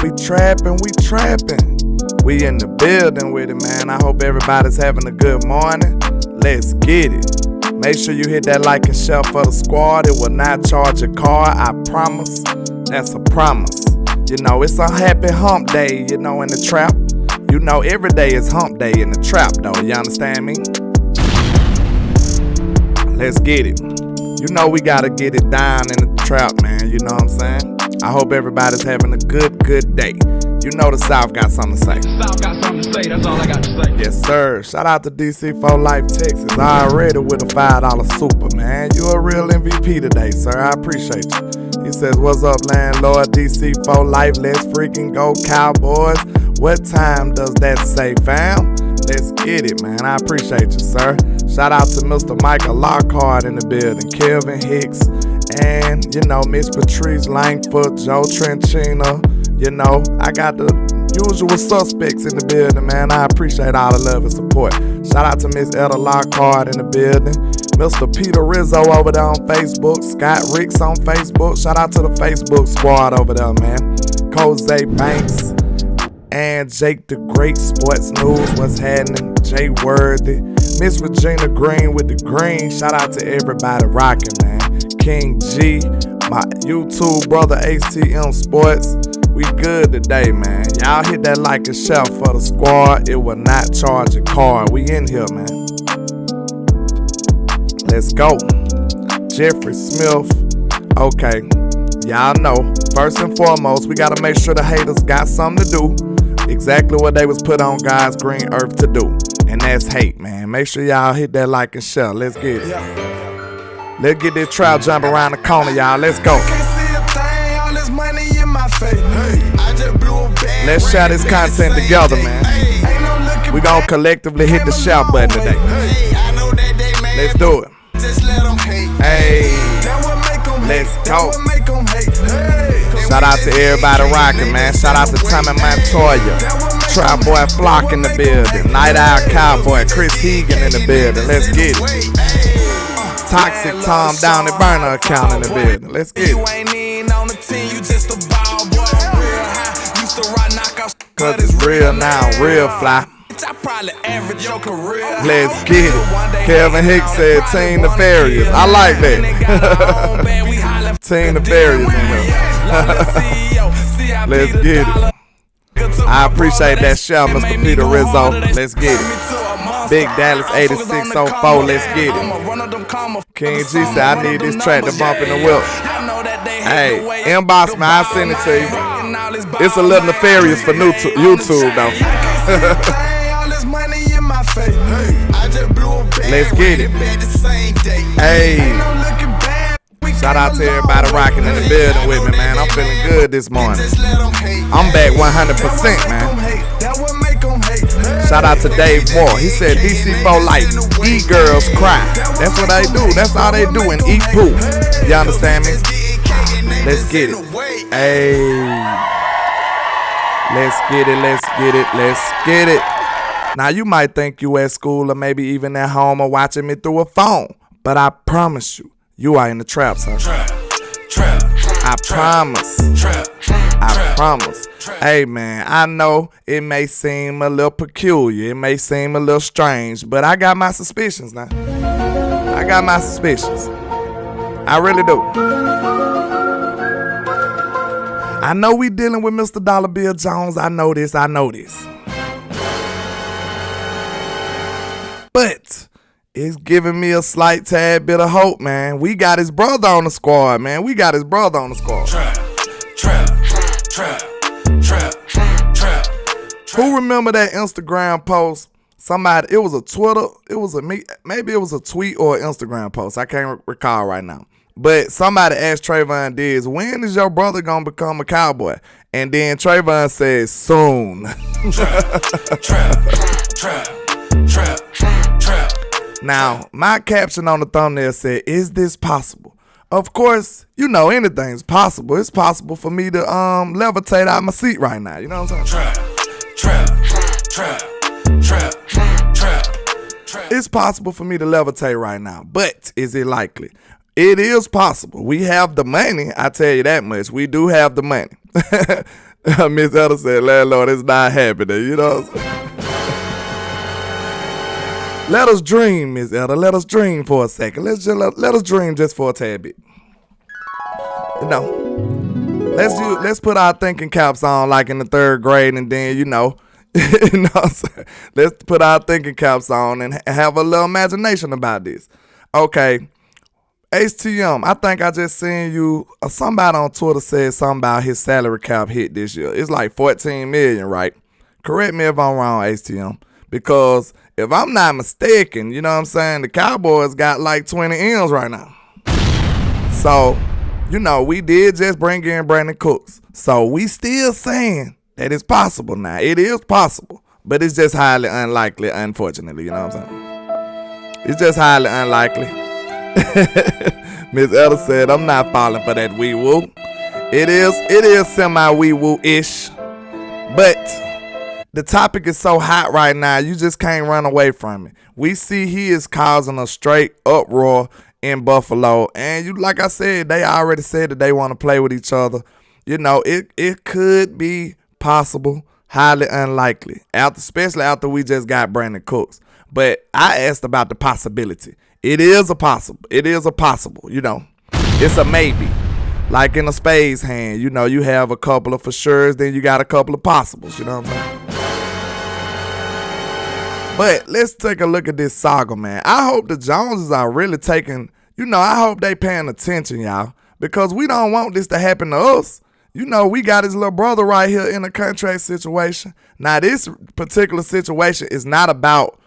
We trapping. We in the building with it, man. I hope everybody's having a good morning. Let's get it. Make sure you hit that like and share for the squad. It will not charge your card, I promise. That's a promise. You know, it's a happy hump day, you know, in the trap. You know, every day is hump day in the trap, though. You understand me? Let's get it. You know we gotta get it down in the trap, man. You know what I'm saying? I hope everybody's having a good day. You know the South got something to say. The South got something to say, that's all I got to say. Yes, sir. Shout out to DC for Life, Texas. Already with a $5 super, man. You a real MVP today, sir. I appreciate you. He says, what's up, landlord? DC for Life, let's freaking go Cowboys. What time does that say, fam? Let's get it, man. I appreciate you, sir. Shout out to Mr. Micah Lockhart in the building, Kelvin Hicks, and, you know, Miss Patrice Langford, Joe Trenchina. You know, I got the usual suspects in the building, man. I appreciate all the love and support. Shout out to Miss Etta Lockhart in the building. Mr. Peter Rizzo over there on Facebook. Scott Ricks on Facebook. Shout out to the Facebook squad over there, man. Jose Banks and Jake the Great Sports News. What's happening? Jay Worthy. Miss Regina Green with the green. Shout out to everybody rocking, man. King G. My YouTube brother HTM Sports. We good today, man. Y'all hit that like and share for the squad. It will not charge a card. We in here, man. Let's go. Jeffrey Smith. Okay. Y'all know, first and foremost, we got to make sure the haters got something to do. Exactly what they was put on God's green earth to do. And that's hate, man. Make sure y'all hit that like and share. Let's get it. Let's get this trial jump around the corner, y'all. Let's go. Let's share this content together, man. We gonna collectively hit the shout button today. Let's do it. Hey, let's go. Shout out to everybody rocking, man. Shout out to Tommy Montoya, Try Boy Flock in the building, Night Owl Cowboy, Chris Hegan in the building. Let's get it. Toxic Tom down the burner account in the building. Let's get it. Cause it's real now, real fly. Let's get it. Kelvin Hicks said Team Nefarious. I like that. Team Nefarious in here. Let's get it. I appreciate that shout, Mr. Peter Rizzo. Let's get it. Big Dallas 8604. Let's get it. King G said I need this track to bump in the whip. Hey, inbox me, I'll send it to you. It's a little nefarious for YouTube though. Let's get it. Hey, shout out to everybody rocking in the building with me, man. I'm feeling good this morning. I'm back 100%, man. Shout out to Dave Moore. He said DC for life. E-girls cry. That's what they do. That's all they do and eat poop. You understand me? Let's get it. Hey. Let's get it, let's get it, let's get it. Now you might think you at school or maybe even at home or watching me through a phone. But I promise you, you are in the trap, son. I promise. I promise. Hey man, I know it may seem a little peculiar. It may seem a little strange. But I got my suspicions now. I got my suspicions. I really do. I know we dealing with Mr. Dollar Bill Jones. I know this. But it's giving me a slight tad bit of hope, man. We got his brother on the squad, man. Trap. Who remember that Instagram post? Somebody, it was a Twitter, maybe it was a tweet or an Instagram post. I can't recall right now. But somebody asked Trayvon Diggs, when is your brother going to become a Cowboy? And then Trayvon says, soon. Now, my caption on the thumbnail said, is this possible? Of course, you know anything's possible. It's possible for me to levitate out my seat right now. You know what I'm saying? It's possible for me to levitate right now. But is it likely? It is possible. We have the money. I tell you that much. We do have the money. Miss Elder said, landlord, it's not happening. You know what I'm saying? Let us dream, Miss Elder. Let us dream for a second. Let us dream just for a tad bit. You know, let's put our thinking caps on like in the 3rd grade, and then you know what I'm saying? Let's put our thinking caps on and have a little imagination about this. Okay, HTM, I think I just seen you. Somebody on Twitter said something about his salary cap hit this year. It's like 14 million, right? Correct me if I'm wrong, HTM, because if I'm not mistaken, you know what I'm saying, the Cowboys got like 20 M's right now. So, you know, we did just bring in Brandon Cooks. So we still saying that it's possible now. It is possible. But it's just highly unlikely, unfortunately. You know what I'm saying? It's just highly unlikely. Miss Elder said, I'm not falling for that wee-woo. It is semi-wee-woo-ish. But the topic is so hot right now, you just can't run away from it. We see he is causing a straight uproar in Buffalo. And you, like I said, they already said that they want to play with each other. You know, it could be possible, highly unlikely, especially after we just got Brandon Cooks. But I asked about the possibility. It is a possible, you know. It's a maybe. Like in a spades hand, you know, you have a couple of for sures, then you got a couple of possibles, you know what I'm saying? But let's take a look at this saga, man. I hope the Joneses are really taking, you know, I hope they paying attention, y'all, because we don't want this to happen to us. You know, we got his little brother right here in a contract situation. Now, this particular situation is not about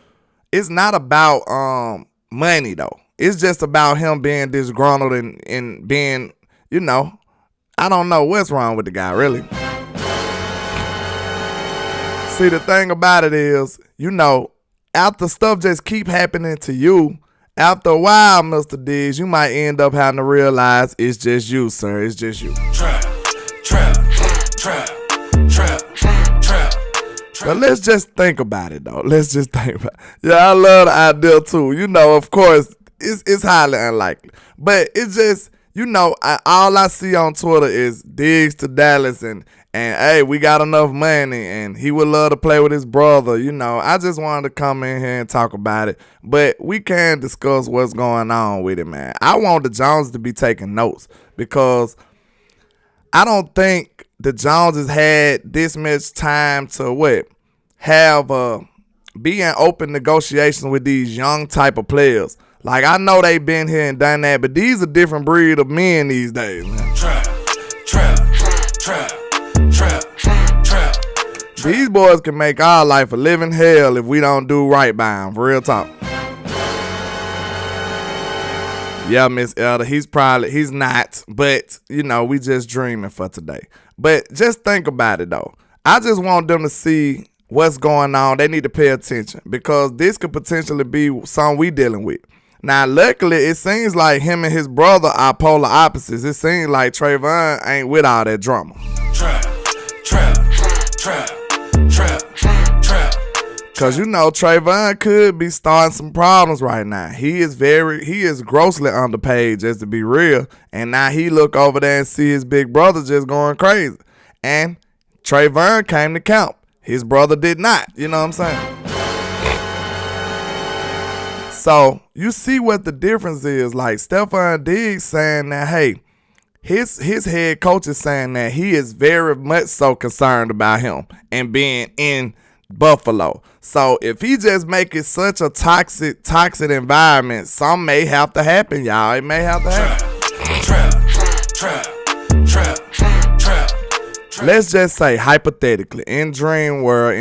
money, though. It's just about him being disgruntled and being, you know, I don't know what's wrong with the guy, really. See, the thing about it is, you know, after stuff just keep happening to you, after a while, Mr. Diggs, you might end up having to realize it's just you, sir. It's just you. Trap. But let's just think about it, though. Let's just think about it. Yeah, I love the idea, too. You know, of course, it's highly unlikely. But it's just, you know, all I see on Twitter is Diggs to Dallas and hey, we got enough money and he would love to play with his brother. You know, I just wanted to come in here and talk about it. But we can discuss what's going on with it, man. I want the Joneses to be taking notes because I don't think the Joneses had this much time to have be in open negotiations with these young type of players. Like, I know they been here and done that, but these are different breed of men these days, man. Trap. These boys can make our life a living hell if we don't do right by them, for real talk. Yeah, Miss Elder, he's not, but, you know, we just dreaming for today. But just think about it, though. I just want them to see what's going on. They need to pay attention because this could potentially be something we dealing with. Now, luckily, it seems like him and his brother are polar opposites. It seems like Trayvon ain't with all that drama. Trap. Because, you know, Trayvon could be starting some problems right now. He is grossly underpaid, just to be real. And now he look over there and see his big brother just going crazy. And Trayvon came to camp. His brother did not. You know what I'm saying? So, you see what the difference is. Like, Stefon Diggs saying that, hey, his head coach is saying that he is very much so concerned about him and being in Buffalo. So, if he just make it such a toxic environment, something may have to happen, y'all. It may have to happen. Trap. Let's just say, hypothetically, in dream world,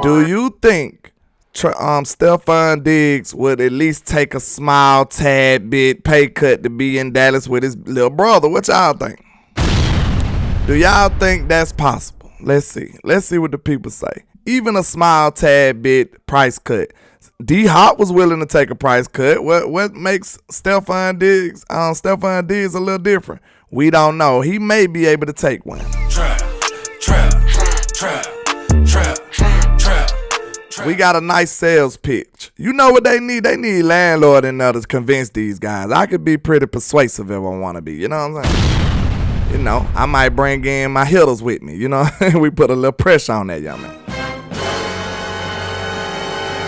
do you think Stefon Diggs would at least take a small tad bit pay cut to be in Dallas with his little brother? What y'all think? Do y'all think that's possible? Let's see what the people say. Even a small tad bit price cut. D-Hop was willing to take a price cut. What makes Stefon Diggs a little different? We don't know. He may be able to take one. Trap. We got a nice sales pitch. You know what they need? They need landlord and others to convince these guys. I could be pretty persuasive if I want to be. You know what I'm saying? you know, I might bring in my hitters with me. You know, we put a little pressure on that young man.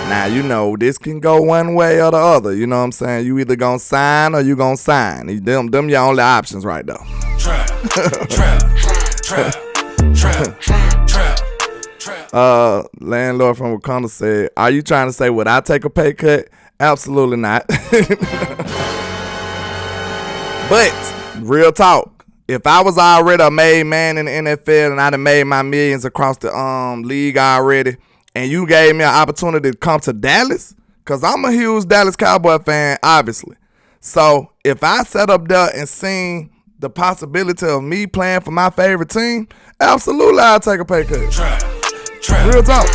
Now, you know, this can go one way or the other. You know what I'm saying? You either gonna sign or you gonna sign. Them your only options right there. Landlord from Wakanda said, are you trying to say, would I take a pay cut? Absolutely not. But, real talk, if I was already a made man in the NFL and I done made my millions across the league already, and you gave me an opportunity to come to Dallas, because I'm a huge Dallas Cowboy fan, obviously. So, if I sat up there and seen the possibility of me playing for my favorite team, absolutely I'll take a pay cut. Real talk.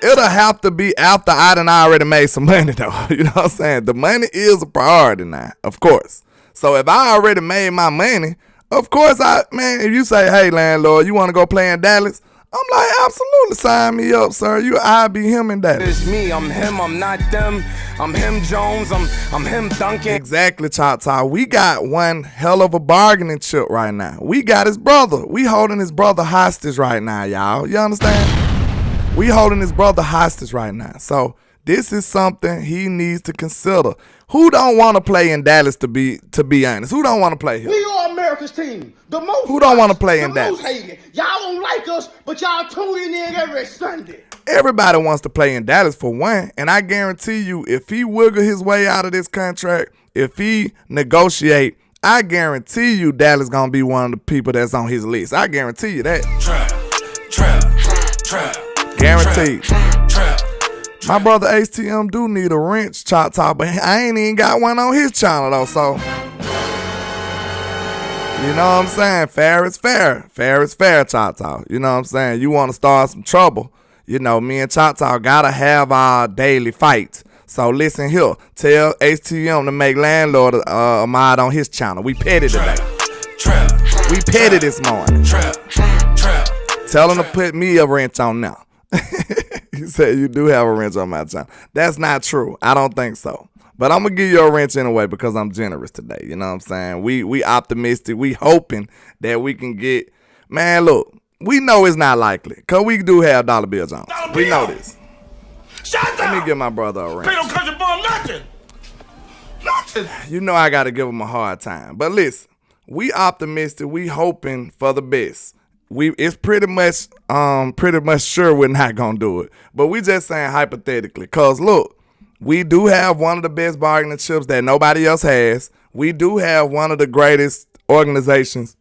It'll have to be after I done already made some money, though. You know what I'm saying? The money is a priority now, of course. So if I already made my money, of course, if you say, hey, landlord, you want to go play in Dallas? I'm like, absolutely, sign me up, sir. I'll be him in Dallas. It's me, I'm him, I'm not them. I'm him, Jones, I'm him, Duncan. Exactly, Choctaw. We got one hell of a bargaining chip right now. We got his brother. We holding his brother hostage right now, y'all. You understand? We holding his brother hostage right now. So this is something he needs to consider. Who don't want to play in Dallas, to be honest? Who don't want to play here? We are America's team. The most. Who don't want to play in Dallas? Hated. Y'all don't like us, but y'all tuning in every Sunday. Everybody wants to play in Dallas for one, and I guarantee you, if he wiggle his way out of this contract, if he negotiate, I guarantee you Dallas gonna be one of the people that's on his list. I guarantee you that. Guaranteed. My brother HTM do need a wrench, Choctaw, but I ain't even got one on his channel though, so you know what I'm saying? Fair is fair. Fair is fair, Choctaw. You know what I'm saying? You want to start some trouble. You know, me and Choctaw gotta have our daily fights. So listen here. Tell HTM to make landlord a mod on his channel. We petty today. We petty this morning. Tell him to put me a wrench on now. He said you do have a wrench on my channel. That's not true. I don't think so. But I'm going to give you a wrench anyway because I'm generous today. You know what I'm saying? We optimistic. We hoping that we can get... Man, look. We know it's not likely because we do have dollar bills on. We know this. Let me give my brother a wrench. Nothing. You know I got to give him a hard time. But listen, we optimistic. We hoping for the best. It's pretty much sure we're not gonna do it, but we just saying hypothetically. Cause look, we do have one of the best bargaining chips that nobody else has. We do have one of the greatest organizations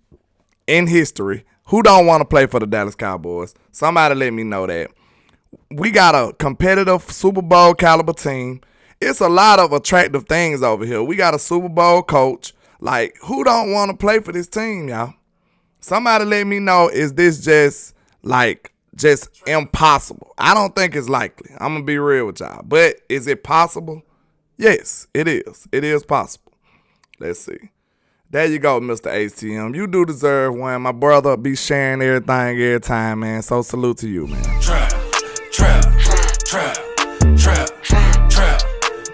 in history. Who don't want to play for the Dallas Cowboys? Somebody let me know that. We got a competitive Super Bowl caliber team. It's a lot of attractive things over here. We got a Super Bowl coach. Like, who don't want to play for this team, y'all? Somebody let me know, is this just impossible? I don't think it's likely. I'm going to be real with y'all. But is it possible? Yes, it is. It is possible. Let's see. There you go, Mr. HTM. You do deserve one. My brother be sharing everything every time, man. So salute to you, man.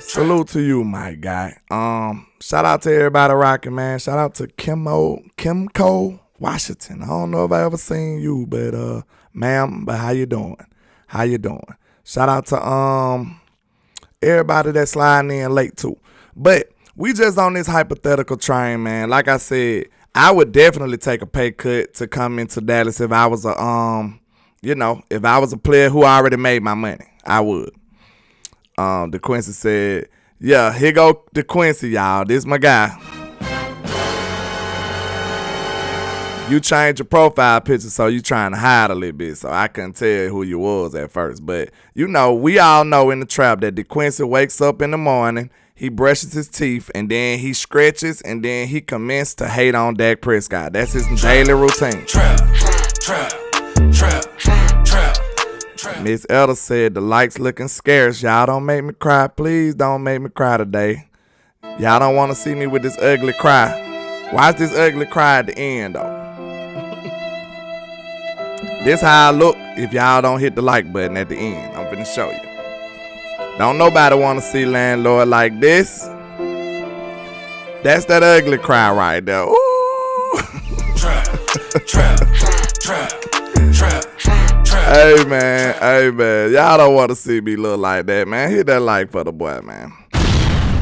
Salute to you, my guy. Shout out to everybody rocking, man. Shout out to Kimco Washington. I don't know if I ever seen you, but ma'am, but how you doing? How you doing? Shout out to everybody that's sliding in late too. But we just on this hypothetical train, man. Like I said, I would definitely take a pay cut to come into Dallas if I was if I was a player who already made my money. I would. DeQuincy said, yeah, here go DeQuincy, y'all. This my guy. You changed your profile picture, so you trying to hide a little bit, so I couldn't tell who you was at first. But, you know, we all know in the trap that DeQuincy wakes up in the morning, he brushes his teeth, and then he stretches, and then he commences to hate on Dak Prescott. That's his daily routine. Miss Elder said, the likes looking scarce. Y'all don't make me cry. Please don't make me cry today. Y'all don't want to see me with this ugly cry. Watch this ugly cry at the end, though. This how I look if y'all don't hit the like button at the end. I'm finna show you. Don't nobody want to see landlord like this. That's that ugly cry right there. Ooh. Hey man, y'all don't want to see me look like that, man. Hit that like for the boy, man.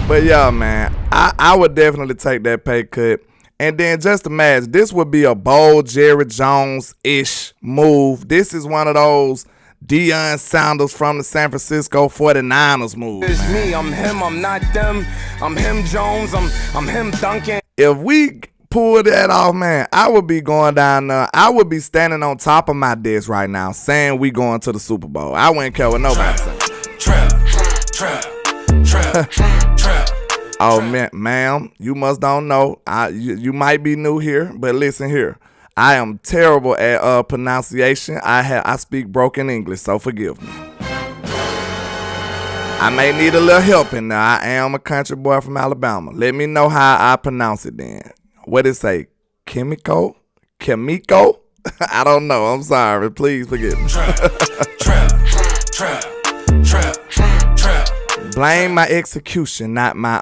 But yeah, man, I would definitely take that pay cut. And then just imagine, this would be a bold Jerry Jones-ish move. This is one of those Deion Sanders from the San Francisco 49ers moves. It's me, I'm him, I'm not them. I'm him Jones, I'm him Duncan. If we pull that off, man, I would be going down there. I would be standing on top of my desk right now saying we going to the Super Bowl. I wouldn't care what nobody said. Oh, ma'am, you must don't know. You might be new here, but listen here. I am terrible at pronunciation. I speak broken English, so forgive me. I may need a little help in there. I am a country boy from Alabama. Let me know how I pronounce it then. What it say? Chemico? I don't know. I'm sorry. Please forgive me. Blame my execution, not my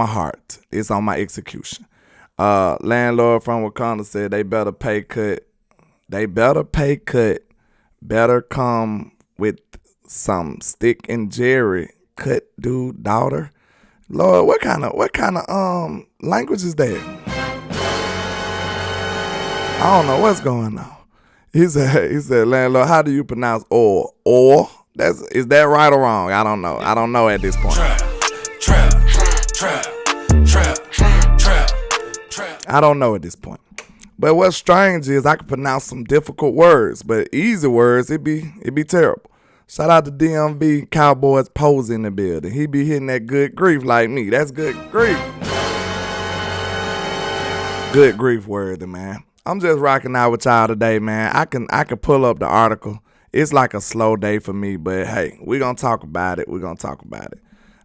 heart. It's on my execution. Landlord from Wakanda said they better pay cut. Better come with some stick and Jerry cut dude daughter. Lord, what kind of language is that? I don't know what's going on. He said, landlord, how do you pronounce or? Is that right or wrong? I don't know. I don't know at this point. I don't know at this point. But what's strange is I can pronounce some difficult words, but easy words, it'd be terrible. Shout out to DMV Cowboys Pose in the building. He be hitting that good grief like me. That's good grief. Good grief worthy, man. I'm just rocking out with y'all today, man. I can pull up the article. It's like a slow day for me, but hey, we're going to talk about it.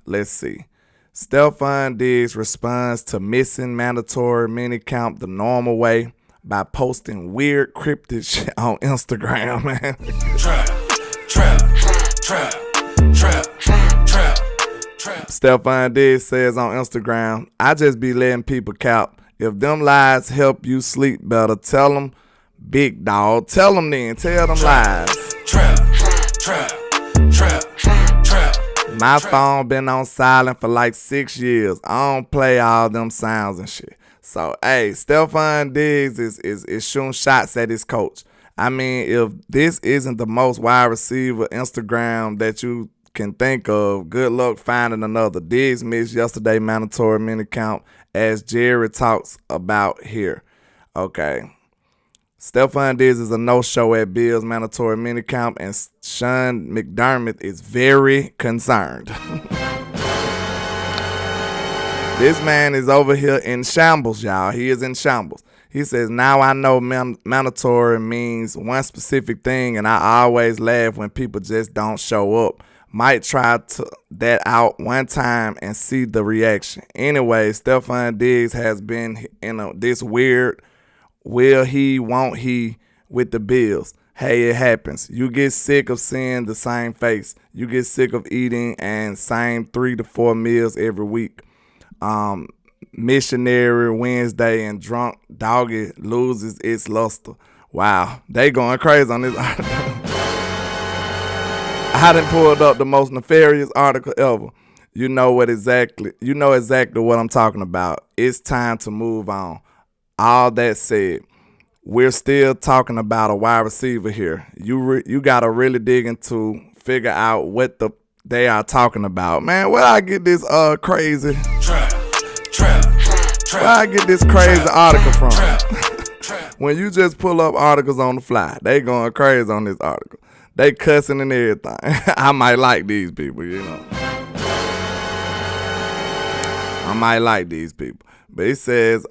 Let's see. Stefon Diggs responds to missing mandatory minicamp the normal way by posting weird cryptic shit on Instagram, man. Stefon Diggs says on Instagram, I just be letting people cap. If them lies help you sleep better, tell them, big dog. Tell them then. Tell them lies. My phone been on silent for like 6 years. I don't play all them sounds and shit. So, hey, Stefon Diggs is shooting shots at his coach. I mean, if this isn't the most wide receiver Instagram that you can think of, good luck finding another. Diggs missed yesterday mandatory minicamp as Jerry talks about here. Okay. Stefon Diggs is a no-show at Bills mandatory minicamp, and Sean McDermott is very concerned. This man is over here in shambles, y'all. He is in shambles. He says, now I know mandatory means one specific thing, and I always laugh when people just don't show up. Might try that out one time and see the reaction. Anyway, Stefon Diggs has been in this weird will he, won't he with the Bills. Hey, it happens. You get sick of seeing the same face. You get sick of eating and same 3 to 4 meals every week. Missionary Wednesday and drunk doggy loses its luster. Wow, they going crazy on this article. I done pulled up the most nefarious article ever. You know exactly what I'm talking about. It's time to move on. All that said, we're still talking about a wide receiver here. You gotta really dig into, figure out what they are talking about. Man, where I get this crazy? Where I get this crazy article from? When you just pull up articles on the fly, they going crazy on this article. They cussing and everything. I might like these people, you know. I might like these people. But it says,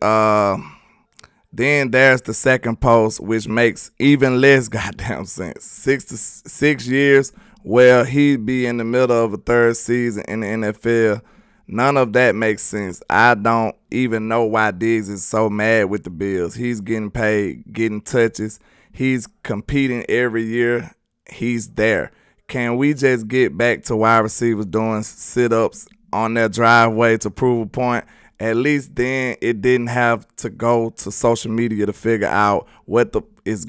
then there's the second post, which makes even less goddamn sense. 6 years, well, he'd be in the middle of a third season in the NFL. None of that makes sense. I don't even know why Diggs is so mad with the Bills. He's getting paid, getting touches. He's competing every year. He's there. Can we just get back to wide receivers doing sit-ups on their driveway to prove a point at least then it didn't have to go to social media to figure out what is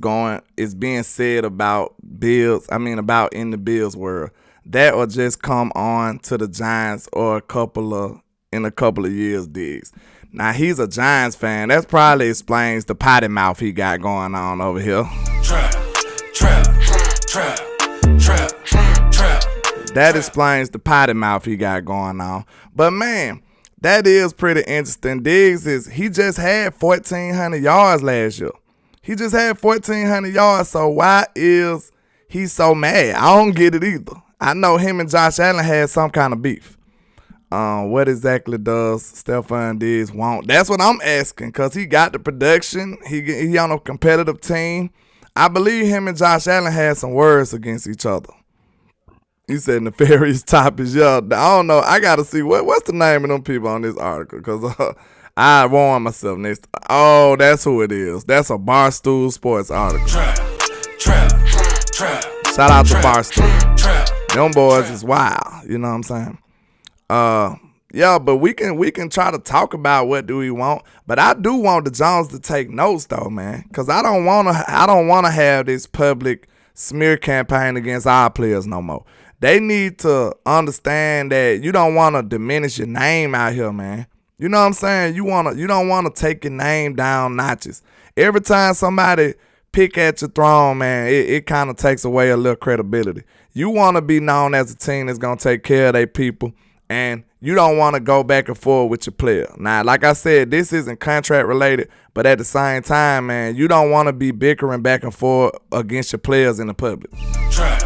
being said about about in the Bills world. That will just come on to the Giants or in a couple of years, Diggs. Now, he's a Giants fan. That probably explains the potty mouth he got going on over here. Trap. That explains the potty mouth he got going on. But, man, that is pretty interesting. Diggs he just had 1,400 yards last year. He just had 1,400 yards, so why is he so mad? I don't get it either. I know him and Josh Allen had some kind of beef. What exactly does Stefon Diggs want? That's what I'm asking, because he got the production. He on a competitive team. I believe him and Josh Allen had some words against each other. He said nefarious topics. Yeah, I don't know. I got to see what's the name of them people on this article, because I warned myself next. Oh, that's who it is. That's a Barstool Sports article. Shout out to Barstool. Them boys is wild. You know what I'm saying? Yeah, but we can try to talk about what do we want. But I do want the Jones to take notes though, man, because I don't wanna have this public smear campaign against our players no more. They need to understand that you don't want to diminish your name out here, man. You know what I'm saying? You don't want to take your name down notches. Every time somebody pick at your throne, man, it kind of takes away a little credibility. You want to be known as a team that's going to take care of their people, and you don't want to go back and forth with your player. Now, like I said, this isn't contract related, but at the same time, man, you don't want to be bickering back and forth against your players in the public. Trap.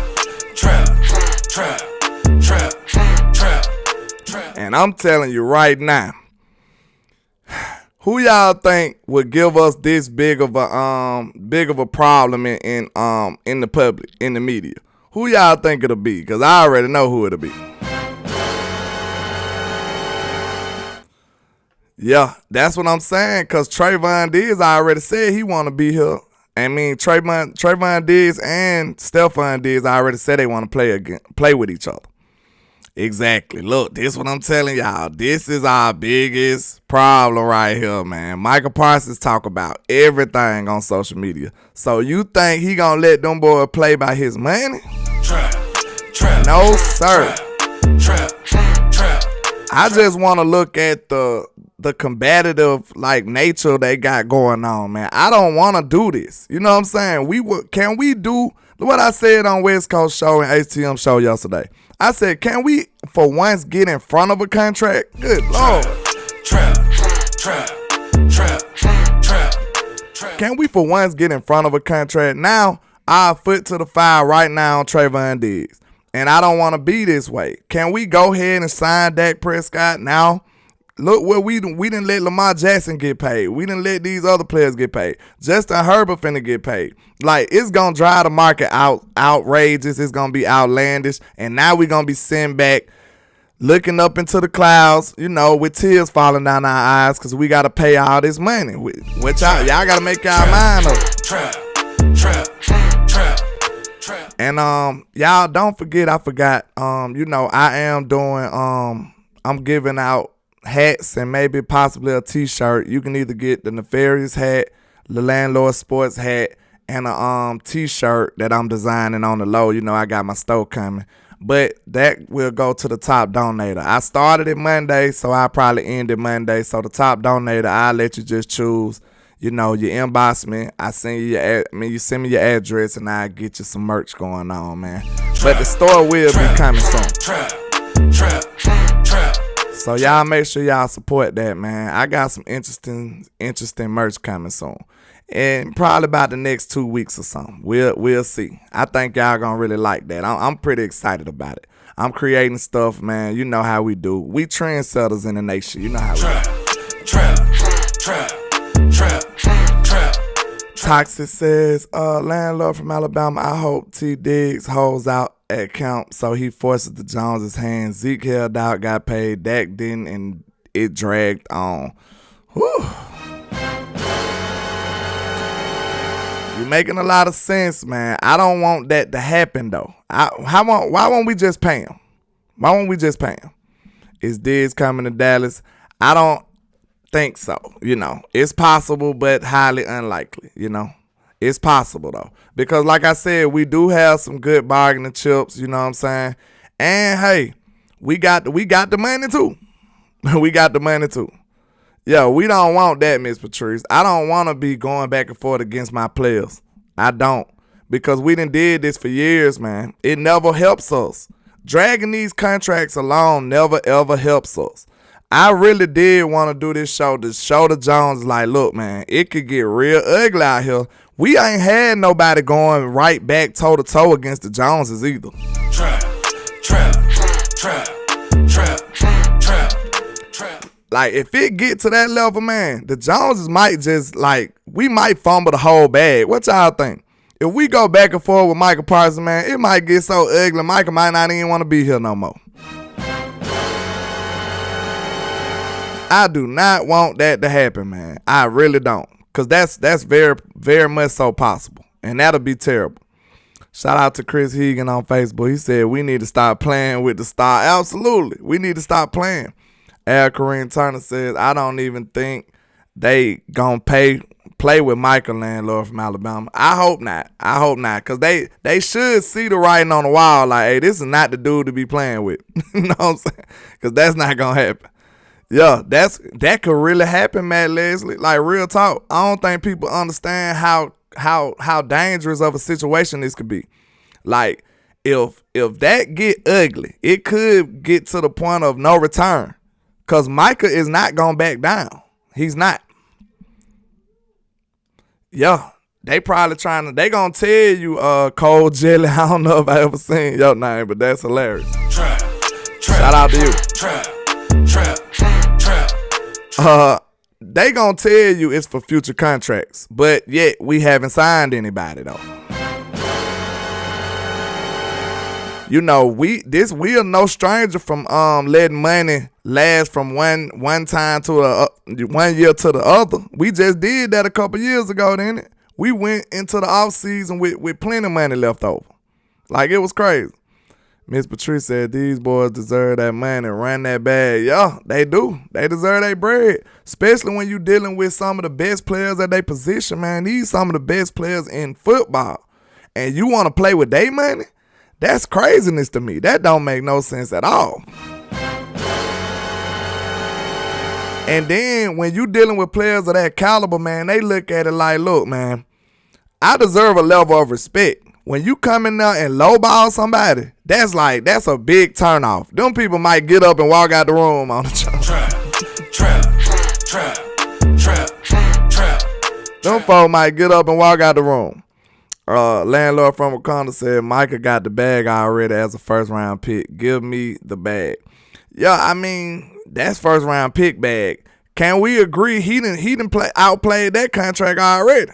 And I'm telling you right now, who y'all think would give us this big of a problem in the public, in the media? Who y'all think it'll be? Because I already know who it'll be. Yeah, that's what I'm saying. Because Trayvon Diggs already said he want to be here. I mean, Trayvon Diggs and Stefon Diggs already said they want to play with each other. Exactly. Look, this is what I'm telling y'all. This is our biggest problem right here, man. Micah Parsons talk about everything on social media. So you think he gonna let them boys play by his money? No, sir. I just want to look at the combative nature they got going on, man. I don't want to do this. You know what I'm saying? Can we do what I said on West Coast Show and ATM Show yesterday? I said, can we for once get in front of a contract? Good Lord. Can we for once get in front of a contract? Now, I'll foot to the fire right now on Trayvon Diggs. And I don't want to be this way. Can we go ahead and sign Dak Prescott now? Look what we didn't let Lamar Jackson get paid. We didn't let these other players get paid. Justin Herbert finna get paid. It's gonna drive the market outrageous. It's gonna be outlandish. And now we gonna be sitting back, looking up into the clouds, with tears falling down our eyes, because we gotta pay all this money. Which y'all gotta make y'all mind up. And y'all don't forget, I forgot. I am doing I'm giving out hats and maybe possibly a t-shirt. You can either get the Nefarious hat, the Landlord Sports hat, and a t-shirt that I'm designing on the low. I got my store coming. But that will go to the top donator. I started it Monday, so I'll probably end it Monday. So the top donator, I'll let you just choose. You inbox me. You send me your address, and I'll get you some merch going on, man. But the store will be coming soon. So y'all make sure y'all support that, man. I got some interesting merch coming soon. And probably about the next 2 weeks or something. We'll see. I think y'all gonna really like that. I'm pretty excited about it. I'm creating stuff, man. You know how we do. We trendsetters in the nation. You know how we do. Toxic says, landlord from Alabama, I hope T. Diggs holds out at camp so he forces the Joneses' hands. Zeke held out, got paid. Dak didn't, and it dragged on. Whew. You're making a lot of sense, man. I don't want that to happen, though. Why won't we just pay him? Why won't we just pay him? Is Diggs coming to Dallas? I think so. It's possible, but highly unlikely. It's possible though, because like I said, we do have some good bargaining chips. You know what I'm saying? And hey, we got the money too. We got the money too. Yeah, we don't want that, Miss Patrice. I don't want to be going back and forth against my players. I don't. Because we done did this for years, man. It never helps us. Dragging these contracts along never, ever helps us. I really did want to do this show to show the Jones, like, look, man, it could get real ugly out here. We ain't had nobody going right back toe-to-toe against the Joneses either. Trap. Like, if it get to that level, man, the Joneses might just, we might fumble the whole bag. What y'all think? If we go back and forth with Micah Parsons, man, it might get so ugly, Micah might not even want to be here no more. I do not want that to happen, man. I really don't. Because that's very, very much so possible. And that'll be terrible. Shout out to Chris Hegan on Facebook. He said, we need to stop playing with the star. Absolutely. We need to stop playing. Al Kareem Turner says, I don't even think they gonna play with Michael Landlord from Alabama. I hope not. Because they should see the writing on the wall. Like, hey, this is not the dude to be playing with. You know what I'm saying? Because that's not gonna happen. Yeah, that could really happen, Matt Leslie. Like, real talk. I don't think people understand how dangerous of a situation this could be. Like, if that get ugly, it could get to the point of no return. Because Micah is not going back down. He's not. Yeah, they probably they going to tell you, Cold Jelly. I don't know if I ever seen your name, but that's hilarious. Shout out to you. They going to tell you it's for future contracts, but yet we haven't signed anybody, though. We are no stranger from letting money last from one time to 1 year to the other. We just did that a couple years ago, didn't it? We went into the off season with plenty of money left over. Like, it was crazy. Miss Patrice said these boys deserve that money, run that bag. Yeah, they do. They deserve their bread. Especially when you dealing with some of the best players at their position, man. These some of the best players in football. And you want to play with their money? That's craziness to me. That don't make no sense at all. And then when you dealing with players of that caliber, man, they look at it like, look, man, I deserve a level of respect. When you come in there and lowball somebody, that's a big turnoff. Them people might get up and walk out the room on the trap. Them folks might get up and walk out the room. Landlord from Wakanda said, Micah got the bag already as a first round pick. Give me the bag. Yeah, I mean, that's first round pick bag. Can we agree he didn't outplayed that contract already?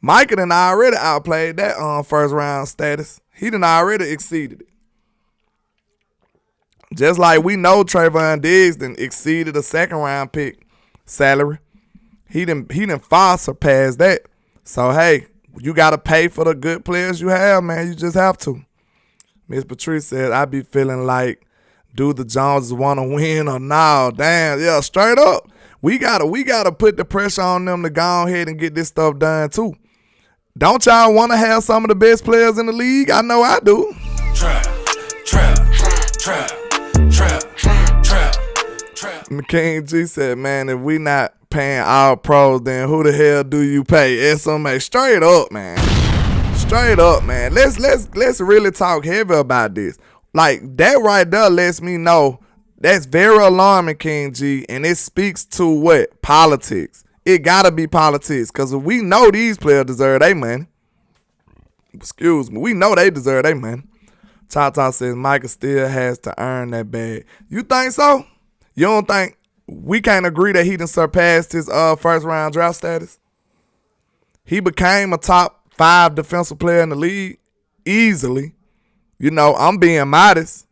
Micah done already outplayed that first round status. He done already exceeded it. Just like we know Stefon Diggs done exceeded a second round pick salary. He done far surpassed that. So hey, you gotta pay for the good players you have, man. You just have to. Miss Patrice said, I be feeling like, do the Joneses want to win or no? Damn, yeah, straight up. We gotta put the pressure on them to go ahead and get this stuff done too. Don't y'all want to have some of the best players in the league? I know I do. Trap. McCain G said, man, if we not paying all pros, then who the hell do you pay? SMA, straight up, man. Straight up, man. Let's really talk heavy about this. Like, that right there lets me know that's very alarming, King G, and it speaks to what? Politics. It gotta be politics, because we know these players deserve their money. Excuse me. We know they deserve their money. Tata says Micah still has to earn that bag. You think so? You don't think we can't agree that he done surpassed his first round draft status? He became a top 5 defensive player in the league easily. You know, I'm being modest.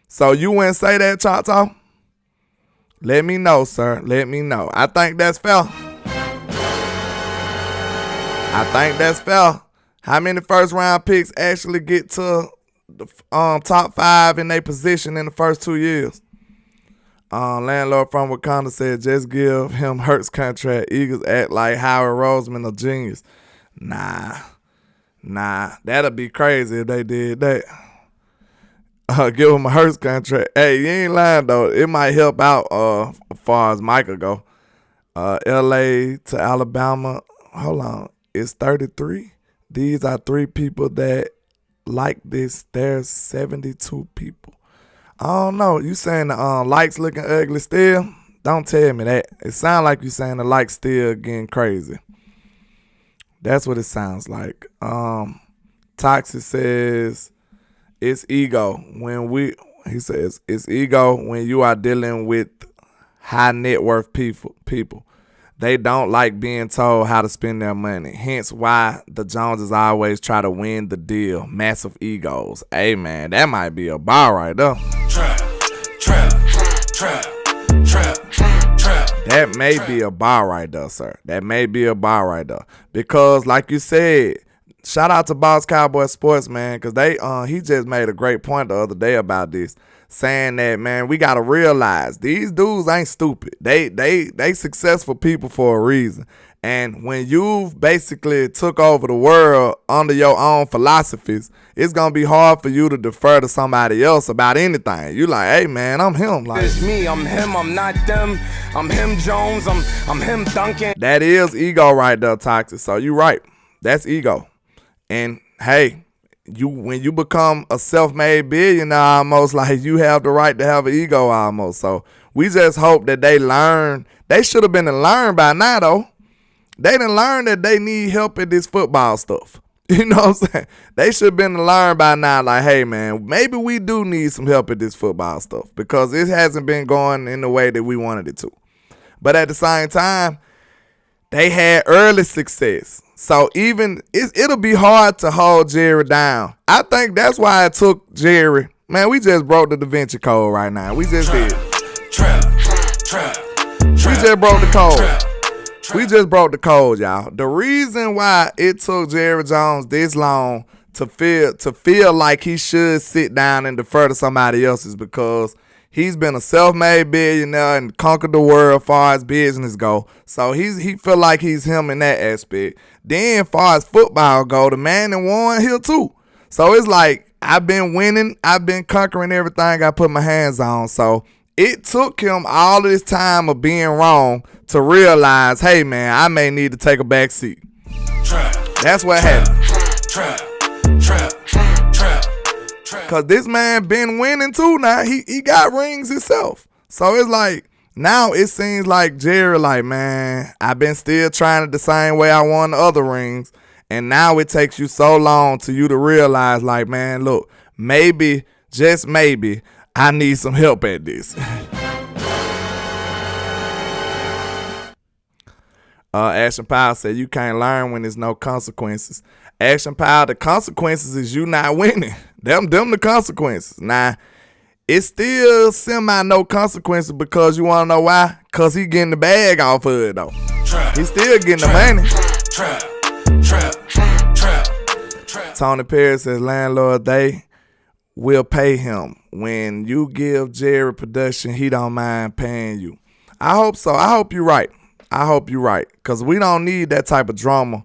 So you wouldn't say that, Tata? Let me know, sir. Let me know. I think that's fair. How many first round picks actually get to the top 5 in their position in the first 2 years? Landlord from Wakanda said, just give him Hurts contract. Eagles act like Howard Roseman a genius. Nah, that'd be crazy if they did that. Give him a Hurts contract. Hey, you ain't lying though. It might help out as far as Micah go. LA to Alabama. Hold on. It's 33. These are 3 people that like this. There's 72 people. I don't know. You saying the likes looking ugly still? Don't tell me that. It sounds like you saying the likes still getting crazy. That's what it sounds like. Toxic says it's ego he says it's ego when you are dealing with high net worth people. They don't like being told how to spend their money. Hence why the Joneses always try to win the deal. Massive egos. Hey, man, that might be a bar right there. Trap. That may be a bar right there, sir. That may be a bar right there. Because, like you said, shout out to Boss Cowboy Sports, man, because he just made a great point the other day about this, saying that, man, we gotta realize these dudes ain't stupid. They successful people for a reason. And when you've basically took over the world under your own philosophies, it's gonna be hard for you to defer to somebody else about anything. You like, hey man, I'm him. Like, It's me, I'm him, I'm not them. I'm him Jones, I'm him Duncan. that is ego right there, Toxic. So you right. That's ego. And hey, when you become a self-made billionaire almost, like, you have the right to have an ego almost. So we just hope that they learn. They should have been learned by now though. They didn't learn that they need help at this football stuff. You know what I'm saying? They should have been learned by now, like, hey man, maybe we do need some help at this football stuff because it hasn't been going in the way that we wanted it to. But at the same time, they had early success. So even it'll be hard to hold Jerry down. I think that's why it took Jerry. Man, we just broke the Da Vinci Code right now. We just did. We just broke the code. We just broke the code, y'all. The reason why it took Jerry Jones this long to feel like he should sit down and defer to somebody else is because he's been a self-made billionaire and conquered the world as far as business go. So he feel like he's him in that aspect. Then as far as football go, the man that won here too. So it's like, I've been winning. I've been conquering everything I put my hands on. So it took him all of this time of being wrong to realize, hey man, I may need to take a back seat. That's what happened. Cause this man been winning too now. He got rings himself. So it's like, now it seems like Jerry like, man, I've been still trying it the same way I won the other rings. And now it takes you so long to you to realize, like, man, look, maybe, just maybe, I need some help at this. Action Powell said, you can't learn when there's no consequences. Action Powell, the consequences is you not winning. Them the consequences. Now, it's still semi no consequences because you want to know why? Because he getting the bag off of it, though. He's still getting the money. Tony Perry says, landlord, they will pay him. When you give Jerry production, he don't mind paying you. I hope so. I hope you're right. Because we don't need that type of drama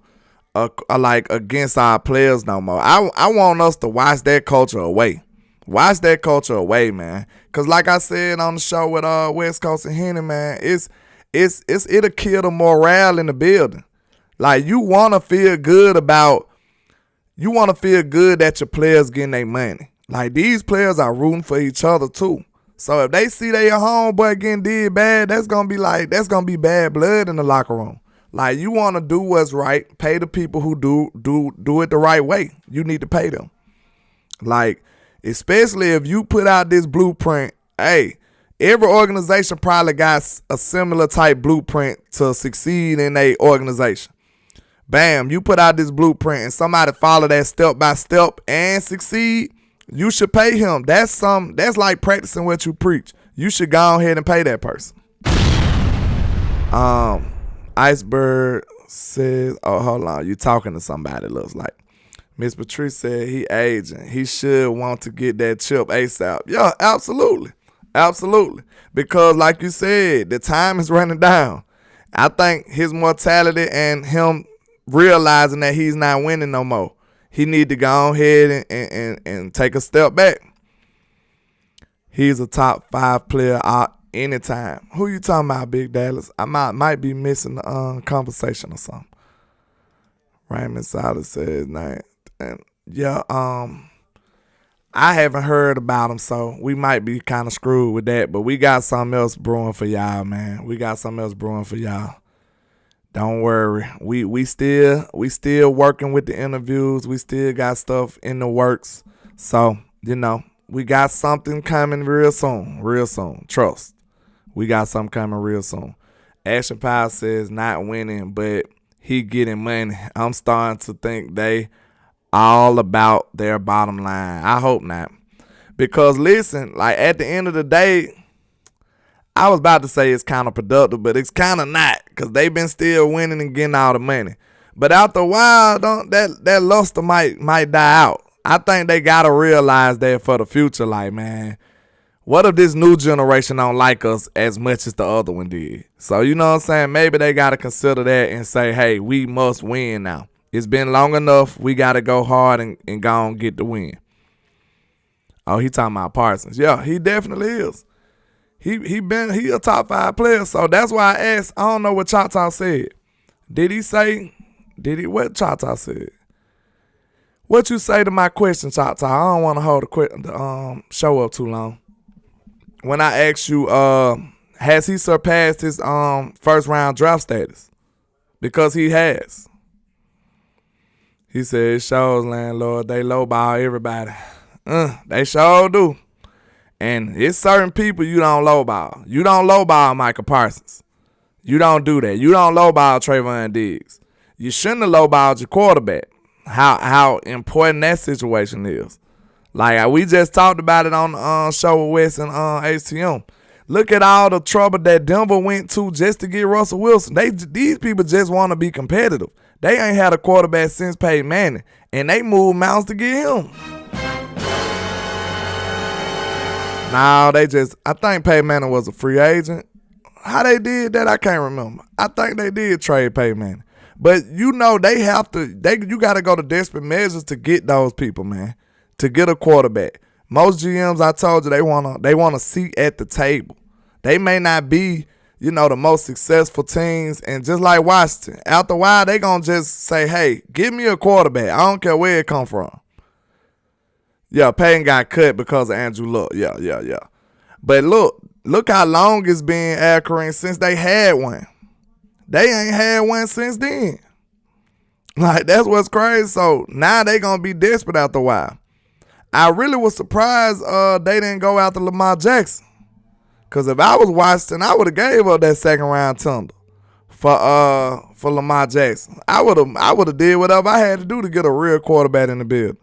like against our players no more. I want us to watch that culture away. Watch that culture away, man. Because like I said on the show with West Coast and Henny, man, it'll kill the morale in the building. Like, you want to feel good that your players getting their money. Like, these players are rooting for each other too. So if they see their homeboy getting did bad, that's gonna be bad blood in the locker room. Like, you want to do what's right, pay the people who do it the right way. You need to pay them. Like, especially if you put out this blueprint, hey, every organization probably got a similar type blueprint to succeed in a organization. Bam, you put out this blueprint and somebody follow that step by step and succeed, you should pay him. That's like practicing what you preach. You should go ahead and pay that person. Iceberg says, oh, hold on, you talking to somebody, it looks like. Miss Patrice said he aging. He should want to get that chip ASAP. Yeah, absolutely. Absolutely. Because like you said, the time is running down. I think his mortality and him realizing that he's not winning no more, he need to go ahead and take a step back. He's a top 5 player anytime. Who you talking about, Big Dallas? I might be missing the conversation or something. Raymond Silas says name. And yeah, I haven't heard about him, so we might be kind of screwed with that. But we got something else brewing for y'all, man. We got something else brewing for y'all. Don't worry. We still working with the interviews. We still got stuff in the works. So, we got something coming real soon. Real soon. Trust. We got something coming real soon. Action Pie says not winning, but he getting money. I'm starting to think they all about their bottom line. I hope not. Because listen, like at the end of the day, I was about to say it's counterproductive, but it's kind of not, because they've been still winning and getting all the money. But after a while, that luster might die out. I think they got to realize that for the future, like, man, what if this new generation don't like us as much as the other one did? So, you know what I'm saying? Maybe they got to consider that and say, hey, we must win now. It's been long enough. We got to go hard and go and get the win. Oh, he talking about Parsons. Yeah, he definitely is. He a top 5 player, so that's why I asked. I don't know what Choctaw said. What Choctaw said? What you say to my question, Choctaw? I don't want to hold the show up too long. When I asked you, has he surpassed his first round draft status? Because he has. He said, it shows, landlord, they lowball everybody. They sure do. And it's certain people you don't lowball. You don't lowball Micah Parsons. You don't do that. You don't lowball Stefon Diggs. You shouldn't have lowballed your quarterback. How important that situation is. Like, we just talked about it on the show with Wes and HTM. Look at all the trouble that Denver went to just to get Russell Wilson. These people just want to be competitive. They ain't had a quarterback since Peyton Manning, and they moved mountains to get him. No, I think Peyton Manning was a free agent. How they did that, I can't remember. I think they did trade Peyton Manning. But you got to go to desperate measures to get those people, man, to get a quarterback. Most GMs, I told you, they want a seat at the table. They may not be, the most successful teams, and just like Washington, after a while, they going to just say, hey, give me a quarterback. I don't care where it come from. Yeah, Payton got cut because of Andrew Luck. Yeah. But look how long it's been, Akron, since they had one. They ain't had one since then. Like, that's what's crazy. So now they going to be desperate after a while. I really was surprised they didn't go after Lamar Jackson. Because if I was Washington, I would have gave up that second round tender for Lamar Jackson. I would have did whatever I had to do to get a real quarterback in the building.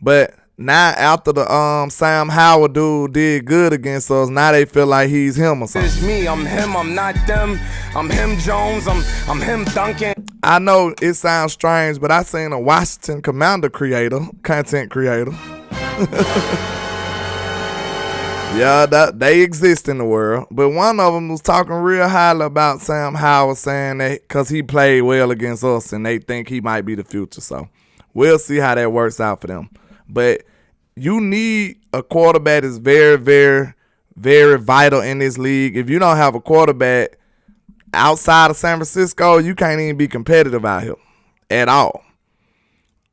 But now after the Sam Howard dude did good against us, now they feel like he's him or something. It's me, I'm him, I'm not them. I'm him Jones, I'm him Duncan. I know it sounds strange, but I seen a Washington content creator. Yeah, they exist in the world. But one of them was talking real highly about Sam Howard, saying that because he played well against us and they think he might be the future. So we'll see how that works out for them. But you need a quarterback that's very, very, very vital in this league. If you don't have a quarterback outside of San Francisco, you can't even be competitive out here at all.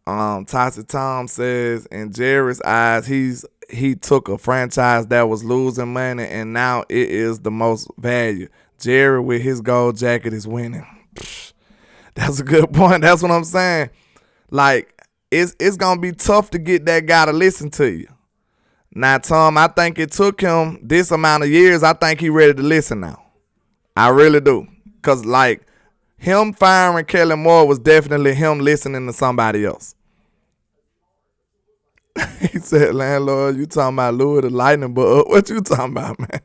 Tyson Tom says, in Jerry's eyes, he took a franchise that was losing money and now it is the most value. Jerry with his gold jacket is winning. That's a good point. That's what I'm saying. Like, it's going to be tough to get that guy to listen to you. Now, Tom, I think it took him this amount of years. I think he ready to listen now. I really do. Because, like, him firing Kellen Moore was definitely him listening to somebody else. He said, landlord, you talking about Louis the Lightning Bug. What you talking about, man?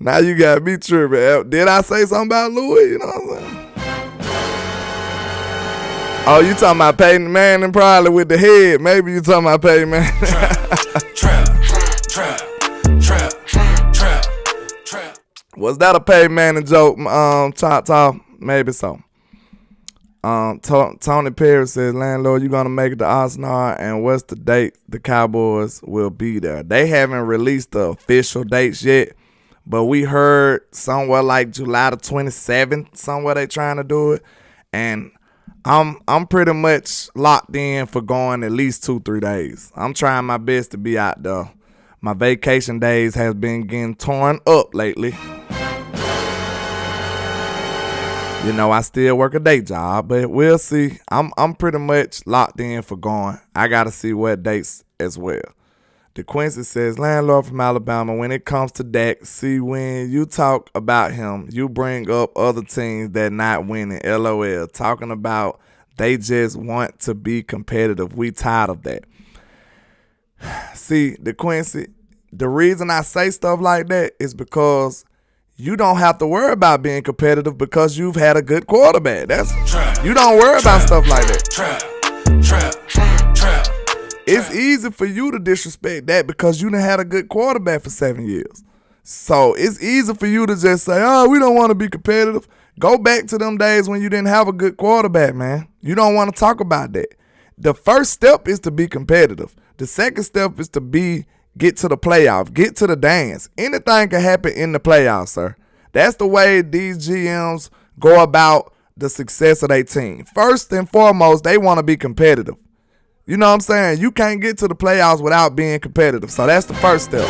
Now you got me tripping. Did I say something about Louis? You know what I'm saying? Oh, you talking about Peyton Manning probably with the head. Maybe you talking about Peyton Manning. Trap. Was that a paid man joke? Chop. Maybe so. Tony Perry says, landlord, you gonna make it to Oxnard, and what's the date the Cowboys will be there? They haven't released the official dates yet, but we heard somewhere like July the 27th, somewhere they trying to do it, and I'm pretty much locked in for going at least 2-3 days. I'm trying my best to be out there. My vacation days has been getting torn up lately. You know, I still work a day job, but we'll see. I'm pretty much locked in for going. I got to see what dates as well. DeQuincy says, landlord from Alabama, when it comes to Dak, see, when you talk about him, you bring up other teams that not winning, LOL, talking about they just want to be competitive. We tired of that. See, DeQuincy, the reason I say stuff like that is because you don't have to worry about being competitive because you've had a good quarterback. You don't worry about stuff like that. It's easy for you to disrespect that because you done had a good quarterback for 7 years. So it's easy for you to just say, oh, we don't want to be competitive. Go back to them days when you didn't have a good quarterback, man. You don't want to talk about that. The first step is to be competitive. The second step is to get to the playoffs, get to the dance. Anything can happen in the playoffs, sir. That's the way these GMs go about the success of their team. First and foremost, they want to be competitive. You know what I'm saying? You can't get to the playoffs without being competitive. So that's the first step.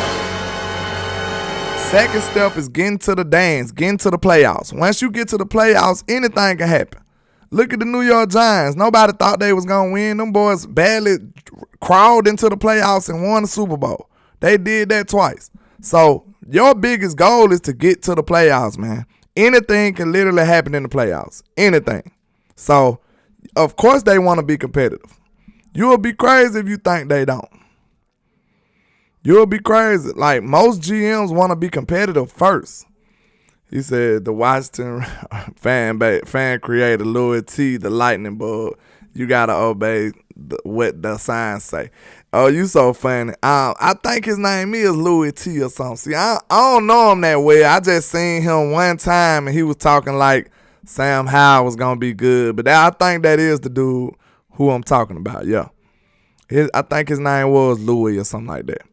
Second step is getting to the dance, getting to the playoffs. Once you get to the playoffs, anything can happen. Look at the New York Giants. Nobody thought they was going to win. Them boys badly crawled into the playoffs and won the Super Bowl. They did that twice. So your biggest goal is to get to the playoffs, man. Anything can literally happen in the playoffs. Anything. So, of course they want to be competitive. You'll be crazy if you think they don't. You'll be crazy. Like, most GMs want to be competitive first. He said the Washington fan creator Louis T, the lightning bug. You got to obey what the signs say. Oh, you so funny. I think his name is Louis T or something. See, I don't know him that well. I just seen him one time, and he was talking like Sam Howell was going to be good. But I think that is the dude who I'm talking about, yeah. I think his name was Louis or something like that.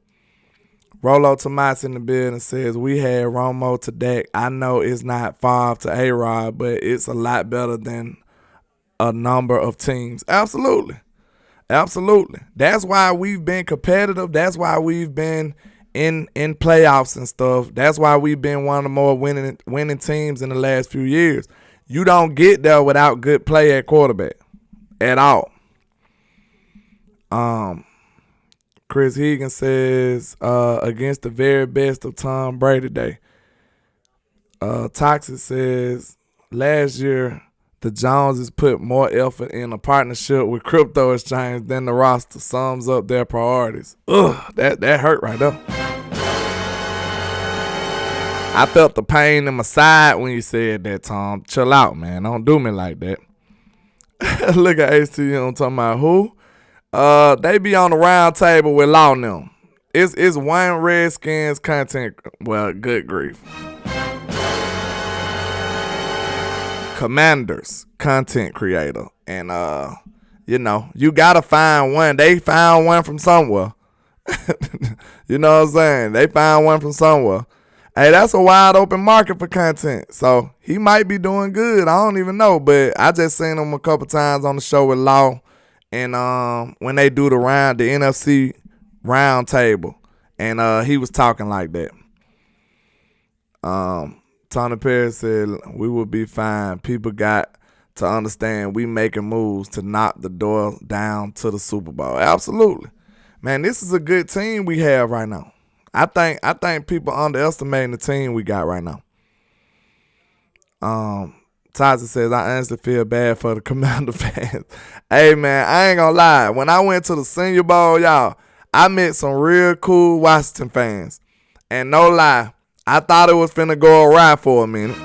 Rolo Tomas in the building says, we had Romo to Dak. I know it's not Favre to A-Rod, but it's a lot better than a number of teams. Absolutely. Absolutely. That's why we've been competitive. That's why we've been in playoffs and stuff. That's why we've been one of the more winning teams in the last few years. You don't get there without good play at quarterback at all. Chris Higgins says, against the very best of Tom Brady Day. Toxic says, last year, the Joneses put more effort in a partnership with crypto exchange than the roster. Sums up their priorities. Ugh, that hurt right there. I felt the pain in my side when you said that, Tom. Chill out, man. Don't do me like that. Look at HTM talking about who? They be on the round table with Law and them. It's one Redskins content. Well, good grief. Commanders content creator. And, you know, you got to find one. They found one from somewhere. You know what I'm saying? They found one from somewhere. Hey, that's a wide open market for content. So he might be doing good. I don't even know. But I just seen him a couple times on the show with Law. And when they do the NFC round table. And he was talking like that. Tony Perry said, we will be fine. People got to understand we making moves to knock the door down to the Super Bowl. Absolutely. Man, this is a good team we have right now. I think people underestimating the team we got right now. Tyson says, I honestly feel bad for the Commander fans. Hey, man, I ain't gonna lie. When I went to the Senior Bowl, y'all, I met some real cool Washington fans. And no lie, I thought it was finna go awry for a minute.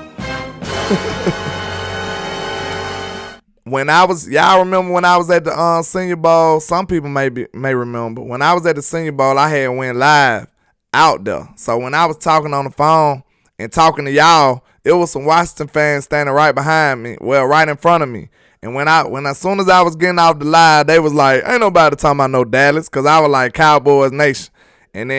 Y'all remember when I was at the Senior Bowl? Some people may remember. When I was at the Senior Bowl, I had went live out there. So when I was talking on the phone and talking to y'all, it was some Washington fans standing right behind me, well, right in front of me. And when as soon as I was getting off the live, they was like, ain't nobody talking about no Dallas, because I was like Cowboys Nation. And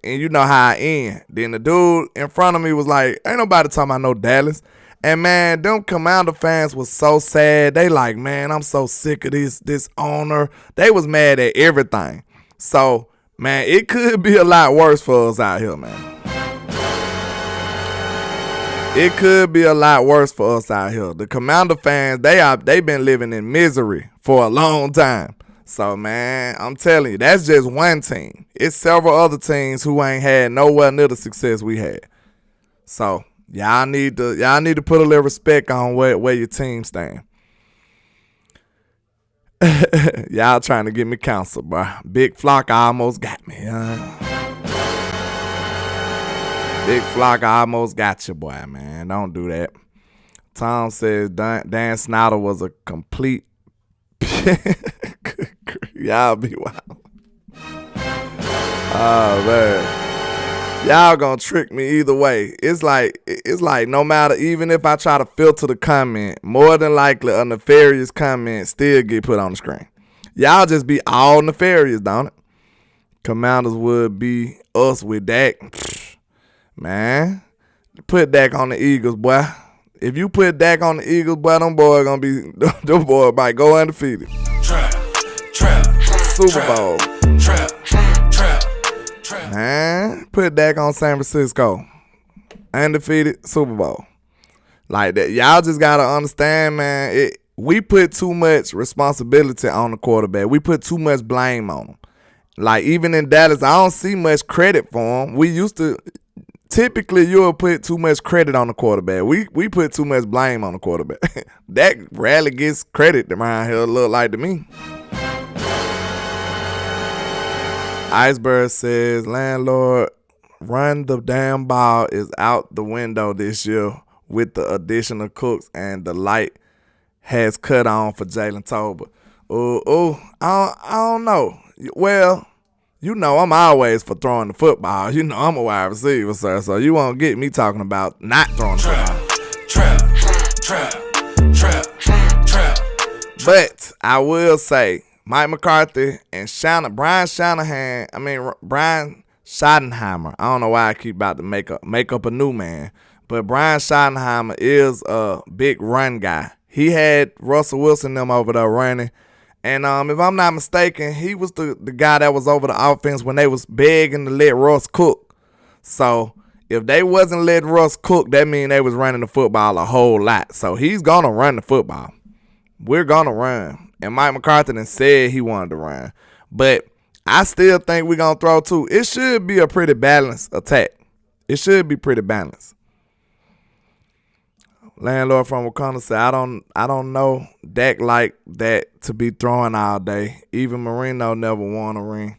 you know how I end. Then the dude in front of me was like, ain't nobody talking about no Dallas. And man, them Commander fans was so sad. They like, man, I'm so sick of this owner. They was mad at everything. So, man, it could be a lot worse for us out here, man. It could be a lot worse for us out here. The Commander fans, they been living in misery for a long time. So, man, I'm telling you, that's just one team. It's several other teams who ain't had nowhere near the success we had. So, y'all need to put a little respect on where your team stand. Y'all trying to get me counsel, bro. Big Flock almost got me. Big Flock almost got you, boy, man. Don't do that. Tom says Dan Snyder was a complete. Y'all be wild. Oh, man. Y'all gonna trick me either way. It's like no matter, even if I try to filter the comment, more than likely a nefarious comment still get put on the screen. Y'all just be all nefarious, don't it? Commanders would be us with Dak. Man, put Dak on the Eagles, boy. If you put Dak on the Eagles, boy, them boys might go undefeated. Super Bowl. Man, put Dak on San Francisco. Undefeated Super Bowl. Like that. Y'all just gotta understand, man. We put too much responsibility on the quarterback. We put too much blame on him. Like, even in Dallas, I don't see much credit for him. We used to. Typically, you'll put too much credit on the quarterback. We put too much blame on the quarterback. Dak rarely gets credit around here, look like to me. Iceberg says, landlord, run the damn ball is out the window this year with the addition of Cooks, and the light has cut on for Jalen Tolbert. I don't know. Well, you know I'm always for throwing the football. You know I'm a wide receiver, sir, so you won't get me talking about not throwing the football. But I will say, Mike McCarthy and Brian Schottenheimer. I don't know why I keep about to make up a new man, but Brian Schottenheimer is a big run guy. He had Russell Wilson them over there running. And if I'm not mistaken, he was the guy that was over the offense when they was begging to let Russ cook. So if they wasn't letting Russ cook, that means they was running the football a whole lot. So he's going to run the football. We're going to run. And Mike McCarthy done said he wanted to run. But I still think we're going to throw too. It should be a pretty balanced attack. It should be pretty balanced. Landlord from Wakanda said, I don't know Dak like that to be throwing all day. Even Marino never won a ring.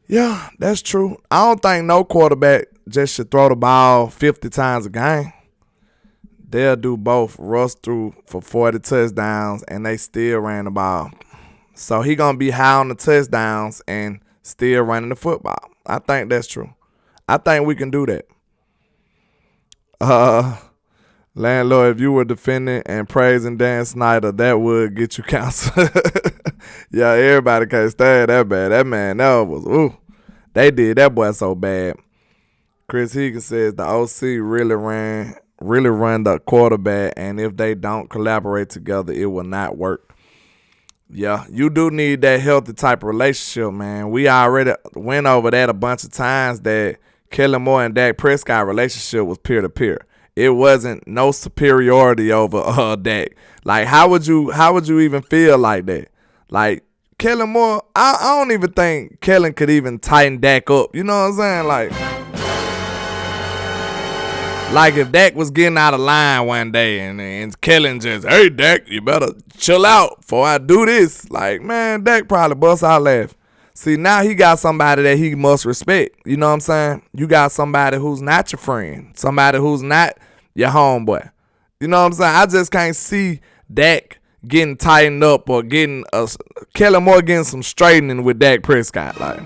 Yeah, that's true. I don't think no quarterback just should throw the ball 50 times a game. They'll do both. Russ threw for 40 touchdowns, and they still ran the ball. So he going to be high on the touchdowns and still running the football. I think that's true. I think we can do that. Landlord, if you were defending and praising Dan Snyder, that would get you counsel. Yeah, everybody can't stand that bad. That man, that was, ooh. They did that boy so bad. Chris Higgins says the OC really run the quarterback, and if they don't collaborate together, it will not work. Yeah, you do need that healthy type of relationship, man. We already went over that a bunch of times, that Kellen Moore and Dak Prescott relationship was peer-to-peer. It wasn't no superiority over Dak. Like, how would you even feel like that? Like, Kellen Moore, I don't even think Kellen could even tighten Dak up. You know what I'm saying? Like if Dak was getting out of line one day and Kellen just, hey, Dak, you better chill out before I do this. Like, man, Dak probably bust out laughing. See, now he got somebody that he must respect. You know what I'm saying? You got somebody who's not your friend. Somebody who's not your homeboy. You know what I'm saying? I just can't see Dak getting tightened up or getting Kellen Moore getting some straightening with Dak Prescott. Like,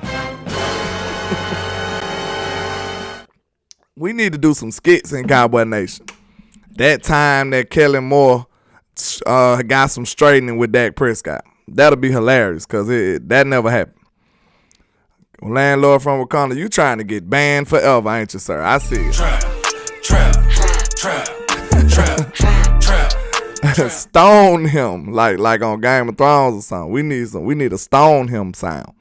We need to do some skits in Cowboy Nation. That time that Kellen Moore got some straightening with Dak Prescott. That'll be hilarious because that never happened. Landlord from Wakanda, you trying to get banned forever, ain't you, sir? I see it. Trap. Stone him like on Game of Thrones or something. We need a stone him sound.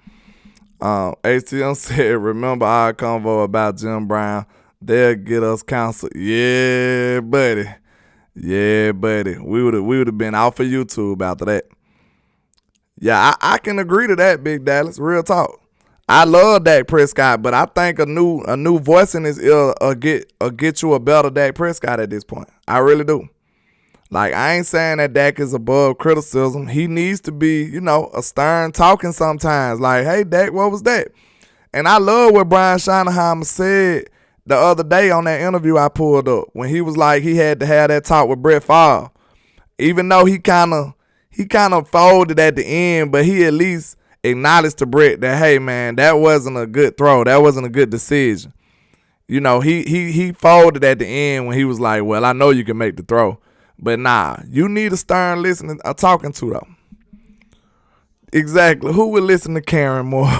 ATM said, remember our convo about Jim Brown? They'll get us counseled. Yeah, buddy. We would have been out for YouTube after that. Yeah, I can agree to that, Big Dallas. Real talk. I love Dak Prescott, but I think a new voice in his ear will get you a better Dak Prescott at this point. I really do. Like, I ain't saying that Dak is above criticism. He needs to be, a stern talking sometimes. Like, hey, Dak, what was that? And I love what Brian Schottenheimer said the other day on that interview I pulled up when he was like he had to have that talk with Brett Favre. Even though he kind of folded at the end, but he at least acknowledged to Brett that, hey, man, that wasn't a good throw. That wasn't a good decision. He folded at the end when he was like, well, I know you can make the throw. But nah, you need a stern listening, talking to though. Exactly. Who would listen to Karen more?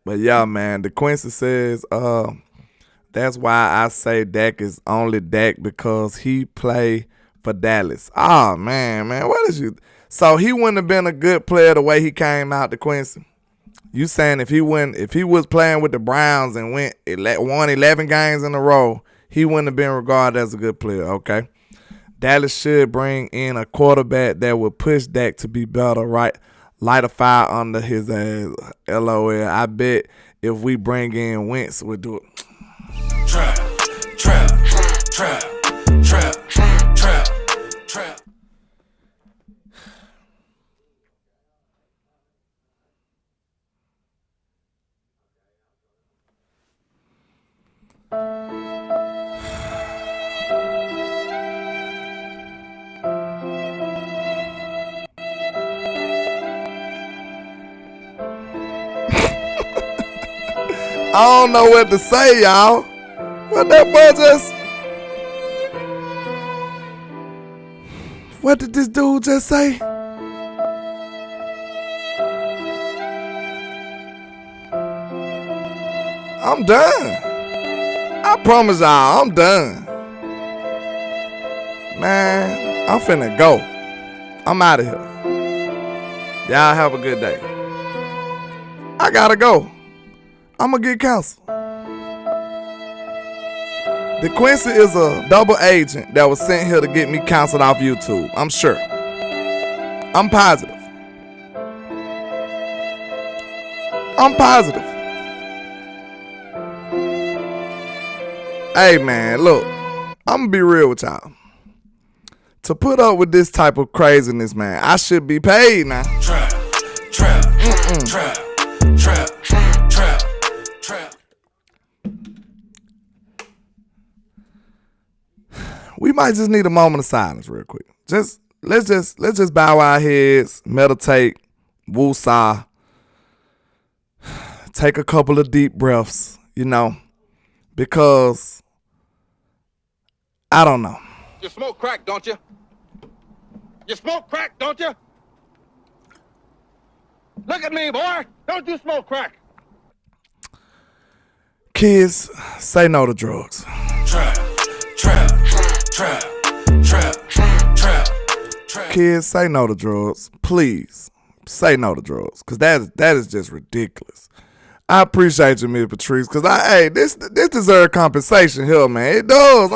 But yeah, man, DeQuincy says, that's why I say Dak is only Dak because he play for Dallas. Oh, man, what is you? So he wouldn't have been a good player the way he came out, DeQuincy. You saying if he was playing with the Browns and won 11 games in a row, he wouldn't have been regarded as a good player, okay? Dallas should bring in a quarterback that would push Dak to be better, right? Light a fire under his ass. LOL. I bet if we bring in Wentz, we'll do it. Trap. I don't know what to say, y'all. What that boy just... What did this dude just say? I'm done. I promise y'all, I'm done. Man, I'm finna go. I'm out of here. Y'all have a good day. I gotta go. I'm going to get counseled. DeQuincy is a double agent that was sent here to get me counseled off YouTube. I'm sure. I'm positive. Hey, man, look. I'm going to be real with y'all. To put up with this type of craziness, man, I should be paid now. Trap. We might just need a moment of silence real quick. Let's just bow our heads, meditate, woosah, take a couple of deep breaths, because I don't know. You smoke crack, don't you? You smoke crack, don't you? Look at me, boy. Don't you smoke crack? Kids, say no to drugs. Trap. Kids, say no to drugs. Please, say no to drugs. Because that is just ridiculous. I appreciate you, Miss Patrice, because this deserves compensation here, man. It does.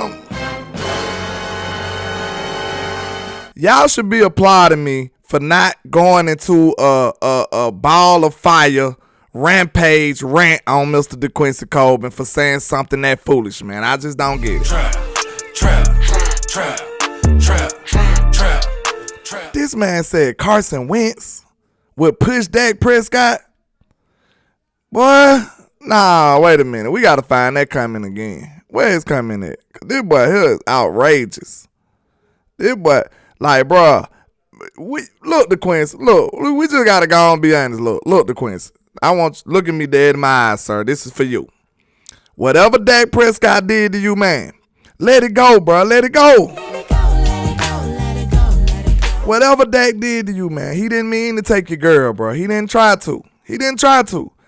Y'all should be applauding me for not going into a ball of fire rampage rant on Mr. DeQuincy Colbin for saying something that foolish, man. I just don't get it. Trap. This man said Carson Wentz would push Dak Prescott. Boy, nah, wait a minute. We got to find that comment again. Where is comment at? This boy here is outrageous. This boy, like, bro, look, DeQuincy, look, we just got to go on and be honest. Look, DeQuincy. look at me dead in my eyes, sir. This is for you. Whatever Dak Prescott did to you, man, let it go, bro. Let it go. Whatever Dak did to you, man, he didn't mean to take your girl, bro. He didn't try to.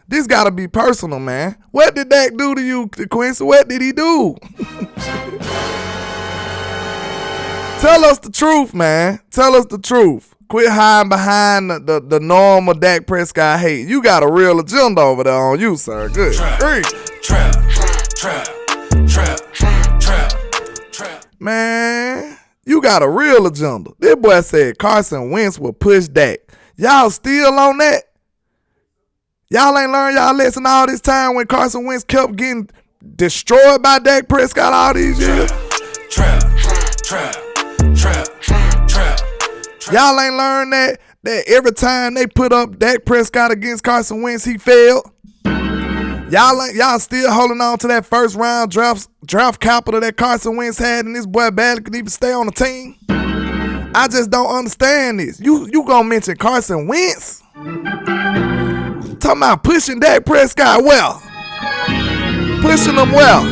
This got to be personal, man. What did Dak do to you, Quincy? What did he do? Tell us the truth, man. Tell us the truth. Quit hiding behind the normal Dak Prescott hate. You got a real agenda over there on you, sir. Good. Trap. Man, you got a real agenda. This boy said Carson Wentz will push Dak. Y'all still on that? Y'all ain't learned y'all lesson all this time when Carson Wentz kept getting destroyed by Dak Prescott all these years? Trap. Y'all ain't learned that every time they put up Dak Prescott against Carson Wentz, he failed. Y'all still holding on to that first round draft capital that Carson Wentz had, and this boy barely could even stay on the team. I just don't understand this. You gonna mention Carson Wentz? Talking about pushing Dak Prescott well. Pushing him well.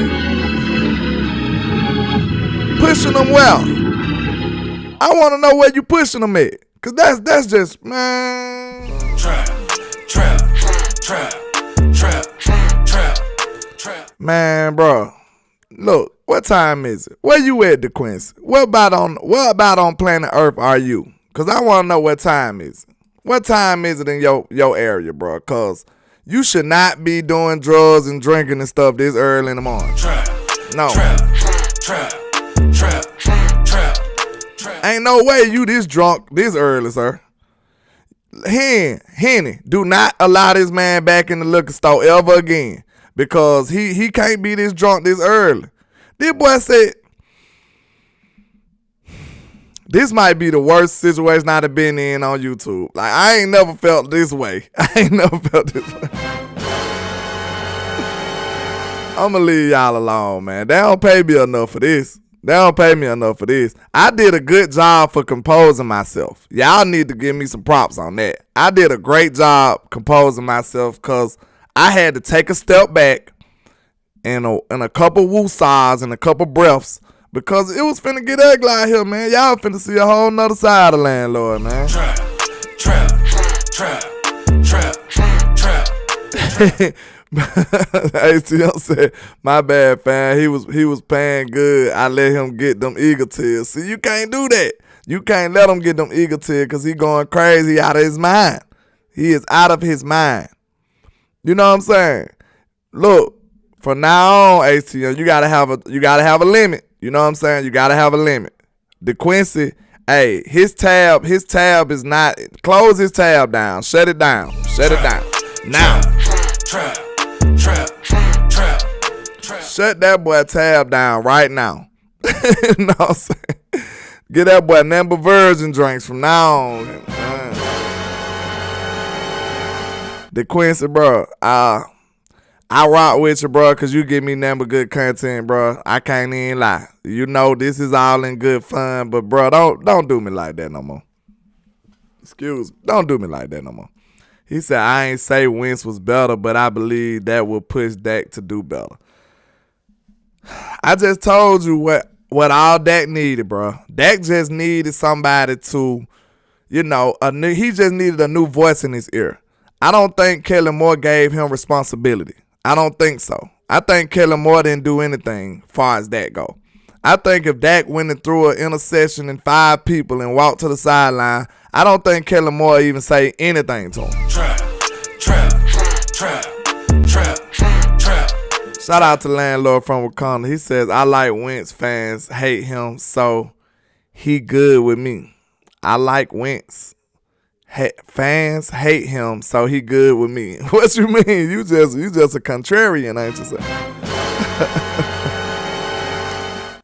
I want to know where you pushing him at. Cause that's just, man. Trap. Man, bro. Look, what time is it? Where you at, DeQuincy? What about on planet Earth are you? Cause I want to know what time is it. What time is it in your area, bro? Cause you should not be doing drugs and drinking and stuff this early in the morning. No. Ain't no way you this drunk this early, sir. Henny, do not allow this man back in the liquor store ever again. Because he can't be this drunk this early. This boy said, this might be the worst situation I'd have been in on YouTube. Like, I ain't never felt this way. I'm going to leave y'all alone, man. They don't pay me enough for this. I did a good job for composing myself. Y'all need to give me some props on that. I did a great job composing myself because I had to take a step back and a couple woosahs and a couple breaths because it was finna get ugly out here, man. Y'all finna see a whole nother side of landlord, man. Trap. ATM said, my bad, fam. He was paying good. I let him get them eagle tears. See, you can't do that. You can't let him get them eagle tears because he going crazy out of his mind. He is out of his mind. You know what I'm saying? Look, from now on, ATM, you gotta have a limit. You know what I'm saying? You gotta have a limit. DeQuincy, hey, his tab is not. Close his tab down. Shut it down. Now. Shut that boy tab down right now. You know what I'm saying? Get that boy number virgin drinks from now on. DeQuincy, bro, I rock with you, bro, because you give me number good content, bro. I can't even lie. You know this is all in good fun, but, bro, don't do me like that no more. Excuse me. Don't do me like that no more. He said, I ain't say Wentz was better, but I believe that will push Dak to do better. I just told you what all Dak needed, bro. Dak just needed somebody to, he just needed a new voice in his ear. I don't think Kellen Moore gave him responsibility. I don't think so. I think Kellen Moore didn't do anything far as that go. I think if Dak went and threw an interception and 5 people and walked to the sideline, I don't think Kellen Moore even say anything to him. Trap. Shout out to Landlord from Wakanda. He says, I like Wentz, fans hate him, so he good with me. I like Wentz. Fans hate him, so he good with me. What you mean? You just a contrarian, ain't you?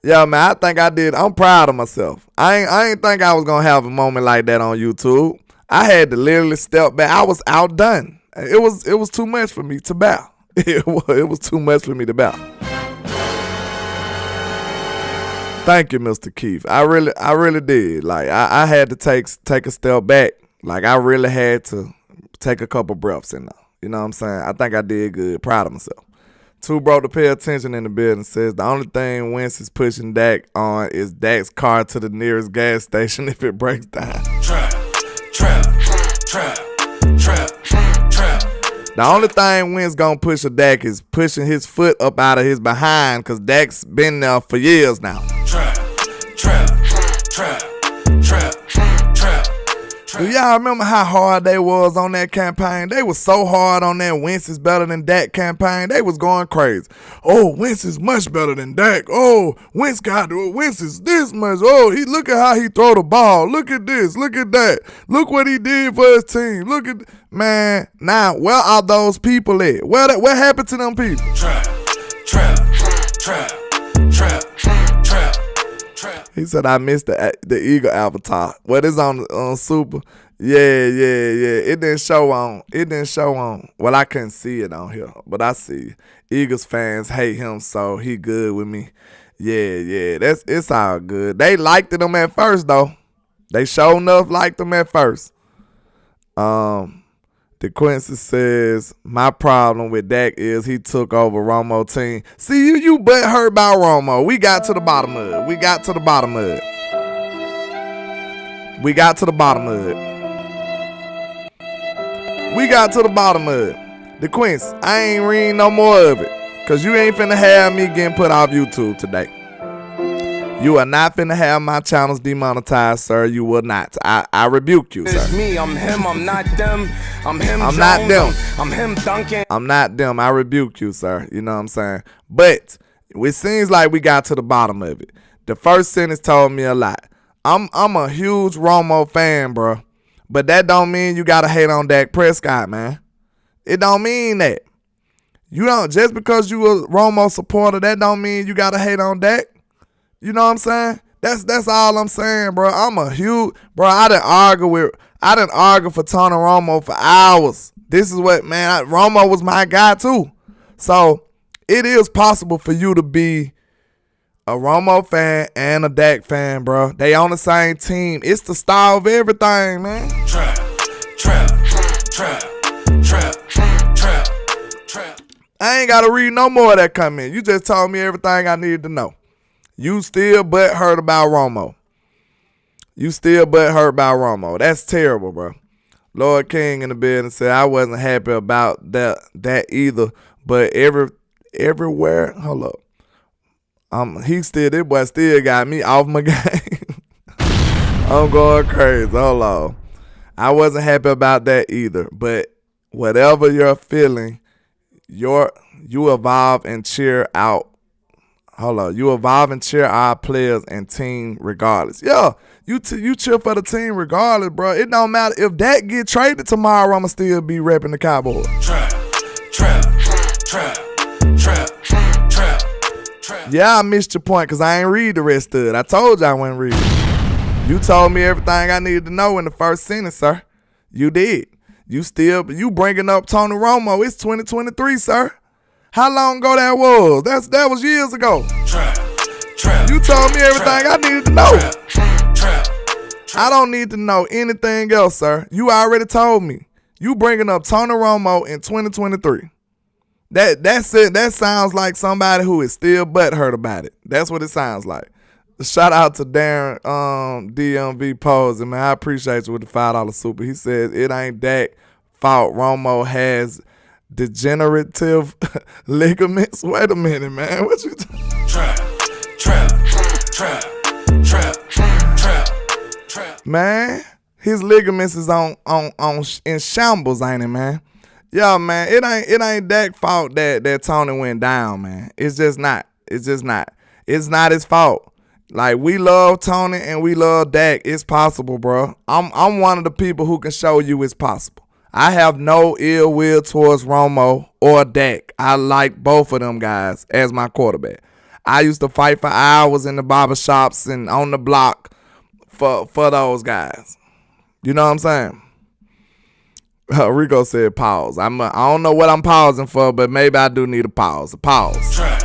Yeah, man, I think I did. I'm proud of myself. I ain't think I was gonna have a moment like that on YouTube. I had to literally step back. I was outdone. It was too much for me to bow. It was too much for me to bow. Thank you, Mr. Keith. I really did. Like I had to take a step back. Like I really had to take a couple breaths in there. You know what I'm saying? I think I did good. Proud of myself. Too broke to pay attention in the building says the only thing Wentz is pushing Dak on is Dak's car to the nearest gas station if it breaks down. Trap. The only thing Wentz gonna push a Dak is pushing his foot up out of his behind, because Dak's been there for years now. Do y'all remember how hard they was on that campaign? They was so hard on that Wentz is better than Dak campaign. They was going crazy. Oh, Wentz is much better than Dak. Oh, Wentz is this much. Oh, look at how he throw the ball. Look at this. Look at that. Look what he did for his team. Look at, man. Now, where are those people at? What happened to them people? Trap. He said, I missed the Eagle avatar. What is on Super? Yeah. It didn't show on. Well, I couldn't see it on here, but I see. Eagles fans hate him, so he good with me. Yeah. It's all good. They liked him at first, though. They sure enough liked him at first. DeQuincy says, my problem with Dak is he took over Romo team. See, you butt hurt by Romo. We got to the bottom of it. DeQuincy, I ain't reading no more of it, because you ain't finna have me getting put off YouTube today. You are not finna have my channels demonetized, sir. You will not. I rebuke you, sir. It's me, I'm him, I'm not them. I'm him, I'm Jones, not them. I'm him, Duncan. I'm not them. I rebuke you, sir. You know what I'm saying? But it seems like we got to the bottom of it. The first sentence told me a lot. I'm a huge Romo fan, bro. But that don't mean you gotta hate on Dak Prescott, man. It don't mean that. You don't, just because you a Romo supporter, that don't mean you gotta hate on Dak. You know what I'm saying? That's all I'm saying, bro. I'm a huge, bro. I didn't argue for Tony Romo for hours. This is what, man, Romo was my guy too. So it is possible for you to be a Romo fan and a Dak fan, bro. They on the same team. It's the style of everything, man. Trap. I ain't gotta read no more of that comment. You just told me everything I needed to know. You still butthurt about Romo. That's terrible, bro. Lord King in the building said I wasn't happy about that either. But everywhere, hold up. This boy still got me off my game. I'm going crazy. Hold on. I wasn't happy about that either. But whatever you're feeling, you evolve and cheer out. Hold on. You evolve and cheer our players and team regardless. Yeah, you cheer for the team regardless, bro. It don't matter. If Dak get traded tomorrow, I'ma still be repping the Cowboys. Trap. Yeah, I missed your point because I ain't read the rest of it. I told you I wouldn't read it. You told me everything I needed to know in the first sentence, sir. You did. You bringing up Tony Romo. It's 2023, sir. How long ago that was? That was years ago. You told me everything I needed to know. I don't need to know anything else, sir. You already told me. You bringing up Tony Romo in 2023. That's it. That sounds like somebody who is still butthurt about it. That's what it sounds like. Shout out to Darren DMV Posing, man. I appreciate you with the $5 super. He says it ain't Dak fault. Romo has degenerative ligaments. Wait a minute, man. What you Trap. Man, his ligaments is on in shambles, ain't it, man? Yeah, man. It ain't Dak's fault that Tony went down, man. It's just not. It's not his fault. Like, we love Tony and we love Dak. It's possible, bro. I'm one of the people who can show you it's possible. I have no ill will towards Romo or Dak. I like both of them guys as my quarterback. I used to fight for hours in the barbershops and on the block for those guys. You know what I'm saying? Rico said pause. I don't know what I'm pausing for, but maybe I do need a pause. Pause. Trap.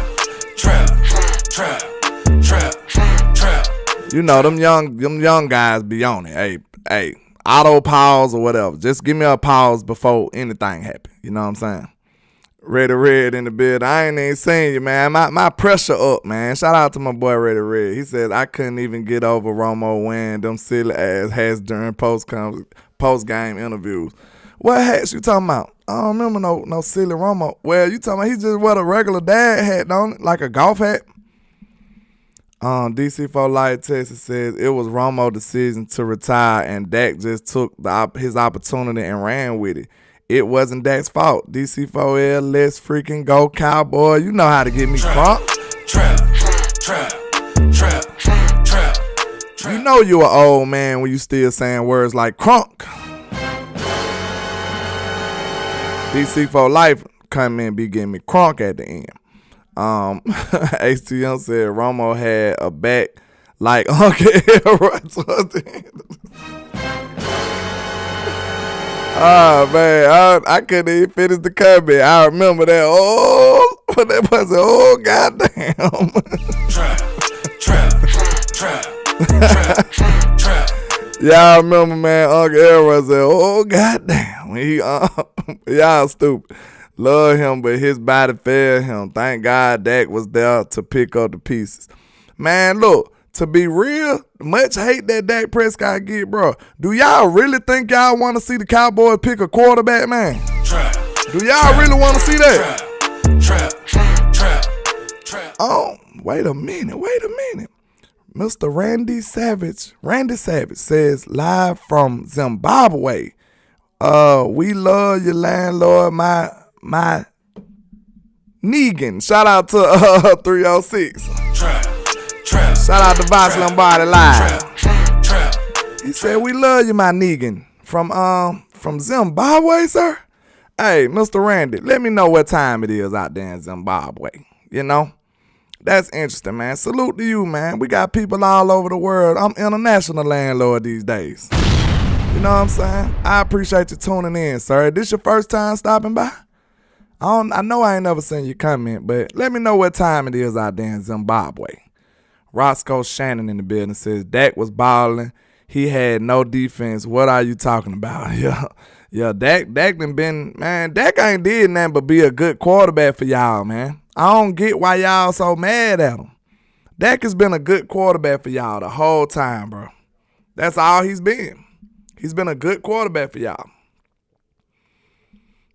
You know, them young guys be on it. Hey, auto pause or whatever. Just give me a pause before anything happens. You know what I'm saying? Ready Red in the building. I ain't even seen you, man. My pressure up, man. Shout out to my boy Ready Red. He said I couldn't even get over Romo wearing them silly ass hats during post game interviews. What hats you talking about? I don't remember no silly Romo. Well, you talking about he just wear a regular dad hat, don't it? Like a golf hat. DC4 Light Texas says it was Romo's decision to retire and Dak just took his opportunity and ran with it. It wasn't Dak's fault. DC4L, let's freaking go, Cowboy. You know how to get me crunk. Trap. You know you an old man when you still saying words like crunk. DC4 Life come in be getting me crunk at the end. HTM said Romo had a back like Uncle right towards the end. Oh man, I couldn't even finish the comment. I remember that. Oh, but that was goddamn. Trap. Y'all remember, man? Uncle Elroy said, "Oh goddamn." When he y'all stupid. Love him, but his body failed him. Thank God Dak was there to pick up the pieces. Man, look. To be real, much hate that Dak Prescott get, bro. Do y'all really think y'all want to see the Cowboys pick a quarterback, man? Do y'all really want to see that? Oh, wait a minute. Mr. Randy Savage says, live from Zimbabwe. We love your landlord, my Negan. Shout out to 306. Shout out to Vox Lombardi Live. He said, we love you, my Negan. From Zimbabwe, sir? Hey, Mr. Randy, let me know what time it is out there in Zimbabwe. You know? That's interesting, man. Salute to you, man. We got people all over the world. I'm international landlord these days. You know what I'm saying? I appreciate you tuning in, sir. This your first time stopping by? I know I ain't never seen you comment, but let me know what time it is out there in Zimbabwe. Roscoe Shannon in the building says, Dak was balling. He had no defense. What are you talking about? Yeah, Dak done been, man, Dak ain't did nothing but be a good quarterback for y'all, man. I don't get why y'all so mad at him. Dak has been a good quarterback for y'all the whole time, bro. That's all he's been. He's been a good quarterback for y'all.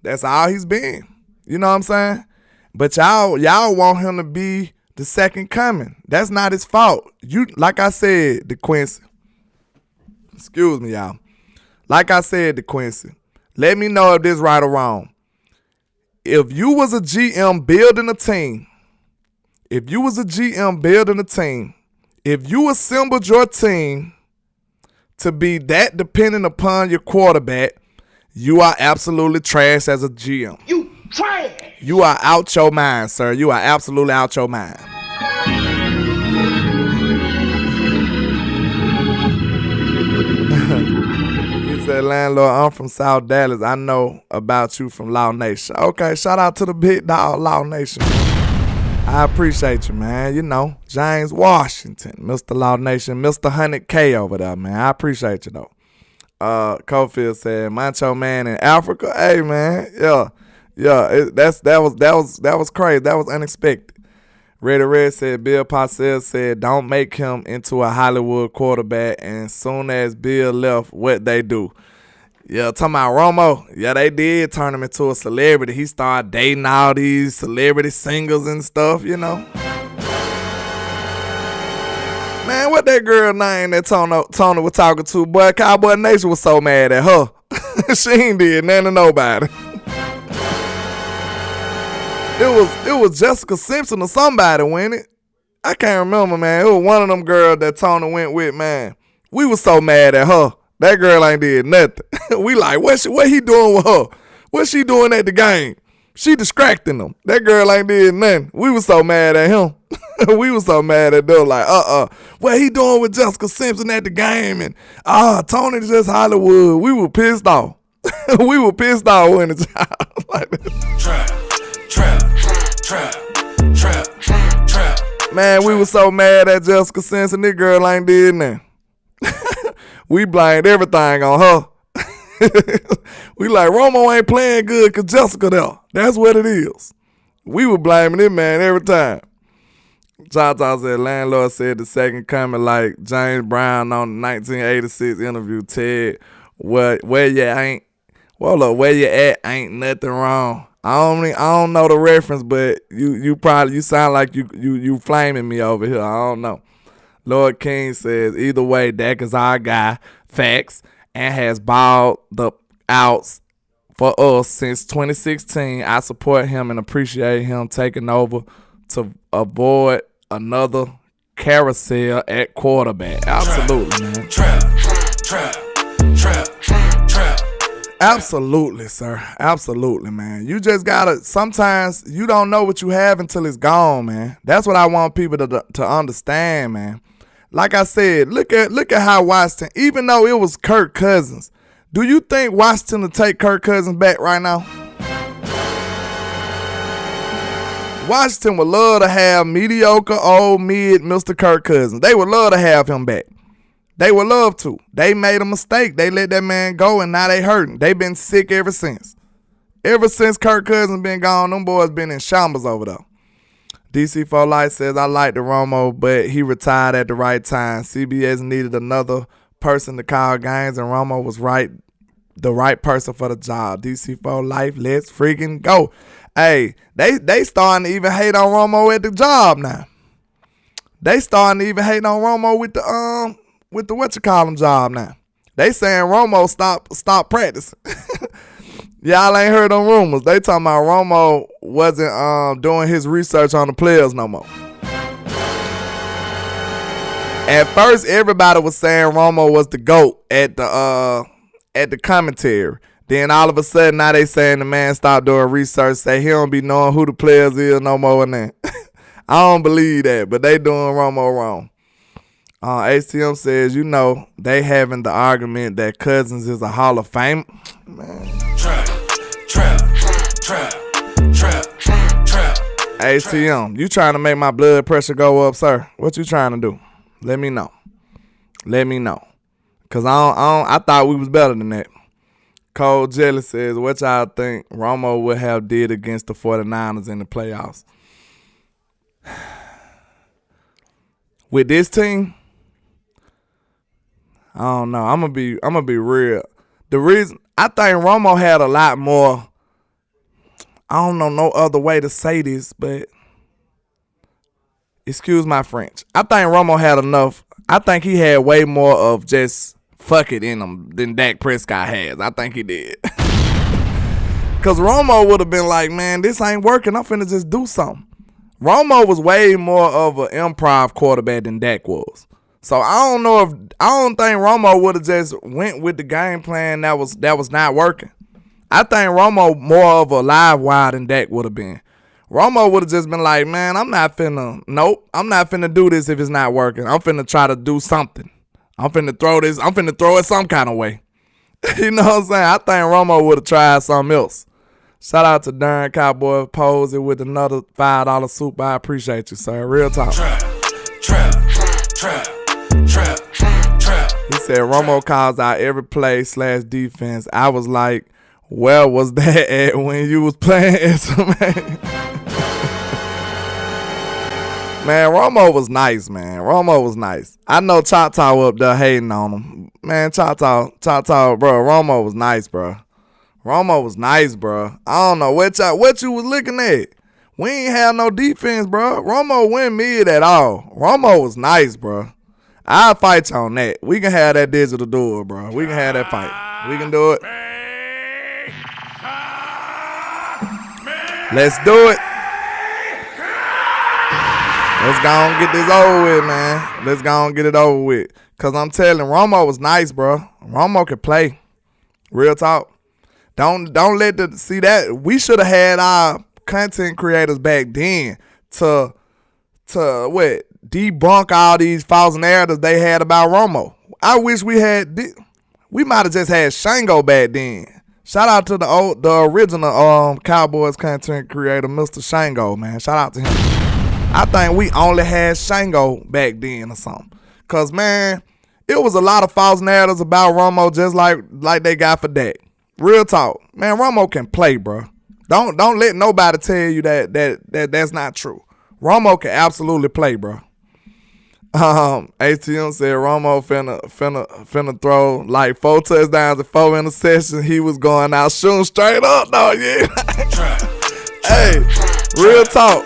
That's all he's been. You know what I'm saying? But y'all want him to be the second coming. That's not his fault. You, like I said, DeQuincy. Excuse me, y'all. Like I said, DeQuincy. Let me know if this right or wrong. If you was a GM building a team, if you assembled your team to be that dependent upon your quarterback, you are absolutely trash as a GM. You trash. You are out your mind, sir. You are absolutely out your mind. He said, landlord, I'm from South Dallas. I know about you from Law Nation. Okay, shout out to the big dog Law Nation. I appreciate you, man. You know, James Washington, Mr. Law Nation, Mr. 100K over there, man. I appreciate you, though. Cofield said, Macho Man in Africa. Hey, man, yeah. That was crazy. That was unexpected. Red said, Bill Parcells said, don't make him into a Hollywood quarterback. And soon as Bill left, what they do? Yeah, talking about Romo. Yeah, they did turn him into a celebrity. He started dating all these celebrity singers and stuff, you know. Man, what that girl name that Tony was talking to? Boy, Cowboy Nation was so mad at her. She ain't did nothing to nobody. It was Jessica Simpson or somebody, wasn't it? I can't remember, man. It was one of them girls that Tony went with, man. We was so mad at her. That girl ain't did nothing. We like, what he doing with her? What she doing at the game? She distracting them. That girl ain't did nothing. We was so mad at him. We was so mad at them. Like, what he doing with Jessica Simpson at the game? And Tony's just Hollywood. We were pissed off. We were pissed off when it's like that. Trap. Man, we was so mad at Jessica Simpson. This girl ain't did nothing. We blamed everything on her. We like, Romo ain't playing good because Jessica there. That's what it is. We were blaming him, man, every time. Chata said, landlord said the second coming like James Brown on the 1986 interview. Ted, where you at ain't nothing wrong. I don't know the reference, but you sound like you flaming me over here. I don't know. Lord King says, either way, Dak is our guy. Facts. And has balled the outs for us since 2016. I support him and appreciate him taking over to avoid another carousel at quarterback. Absolutely, man. Trap. Absolutely, sir. Absolutely, man. You just gotta, sometimes you don't know what you have until it's gone, man. That's what I want people to understand, man. Like I said, look at how Washington, even though it was Kirk Cousins, do you think Washington will take Kirk Cousins back right now? Washington would love to have mediocre, old, mid Mr. Kirk Cousins. They would love to have him back. They would love to. They made a mistake. They let that man go, and now they hurting. They been sick ever since. Ever since Kirk Cousins been gone, them boys been in shambles over there. DC4 Light says, I like the Romo, but he retired at the right time. CBS needed another person to call games, and Romo was the right person for the job. DC4 Life, let's freaking go. Hey, they starting to even hate on Romo at the job now. They starting to even hate on Romo with the job now. They saying Romo stop practicing. Y'all ain't heard them rumors. They talking about Romo wasn't doing his research on the players no more. At first, everybody was saying Romo was the GOAT at the commentary. Then all of a sudden, now they saying the man stopped doing research. Say he don't be knowing who the players is no more than that. I don't believe that, but they doing Romo wrong. HTM says, they having the argument that Cousins is a Hall of Famer. Man. Trap. HTM, you trying to make my blood pressure go up, sir? What you trying to do? Let me know. Cause I thought we was better than that. Cold Jelly says, what y'all think Romo would have did against the 49ers in the playoffs? With this team, I don't know. I'm gonna be real. The reason I think Romo had a lot more, I don't know no other way to say this, but excuse my French. I think Romo had enough. I think he had way more of just fuck it in him than Dak Prescott has. I think he did. Because Romo would have been like, man, this ain't working. I'm finna just do something. Romo was way more of an improv quarterback than Dak was. So I don't think Romo would have just went with the game plan that was not working. I think Romo more of a live wire than Dak would have been. Romo would have just been like, man, I'm not finna do this if it's not working. I'm finna try to do something. I'm finna throw it some kind of way. You know what I'm saying? I think Romo would have tried something else. Shout out to Darren Cowboy posing with another $5 super. I appreciate you, sir. Real talk. Trap. He said Romo calls out every play / defense. I was like, where was that at when you was playing SMA? Man, Romo was nice, man. Romo was nice. I know Choctaw up there hating on him. Man, Choctaw, bro. Romo was nice, bro. Romo was nice, bro. I don't know what you was looking at. We ain't have no defense, bro. Romo went mid at all. Romo was nice, bro. I'll fight you on that. We can have that digital duel, bro. We can have that fight. We can do it. Let's do it. Let's go and get this over with, man. Let's go and get it over with. Because I'm telling Romo was nice, bro. Romo could play. Real talk. Don't let see that. We should have had our content creators back then to debunk all these false narratives they had about Romo. I wish we might have just had Shango back then. Shout out to the original Cowboys content creator, Mr. Shango, man. Shout out to him. I think we only had Shango back then or something. Because, man, it was a lot of false narratives about Romo, just like they got for Dak. Real talk, man. Romo can play, bro. Don't let nobody tell you that's not true. Romo can absolutely play, bro. ATM said Romo finna throw like 4 touchdowns and 4 interceptions. He was going out shooting straight up, though. Yeah. Hey, real talk.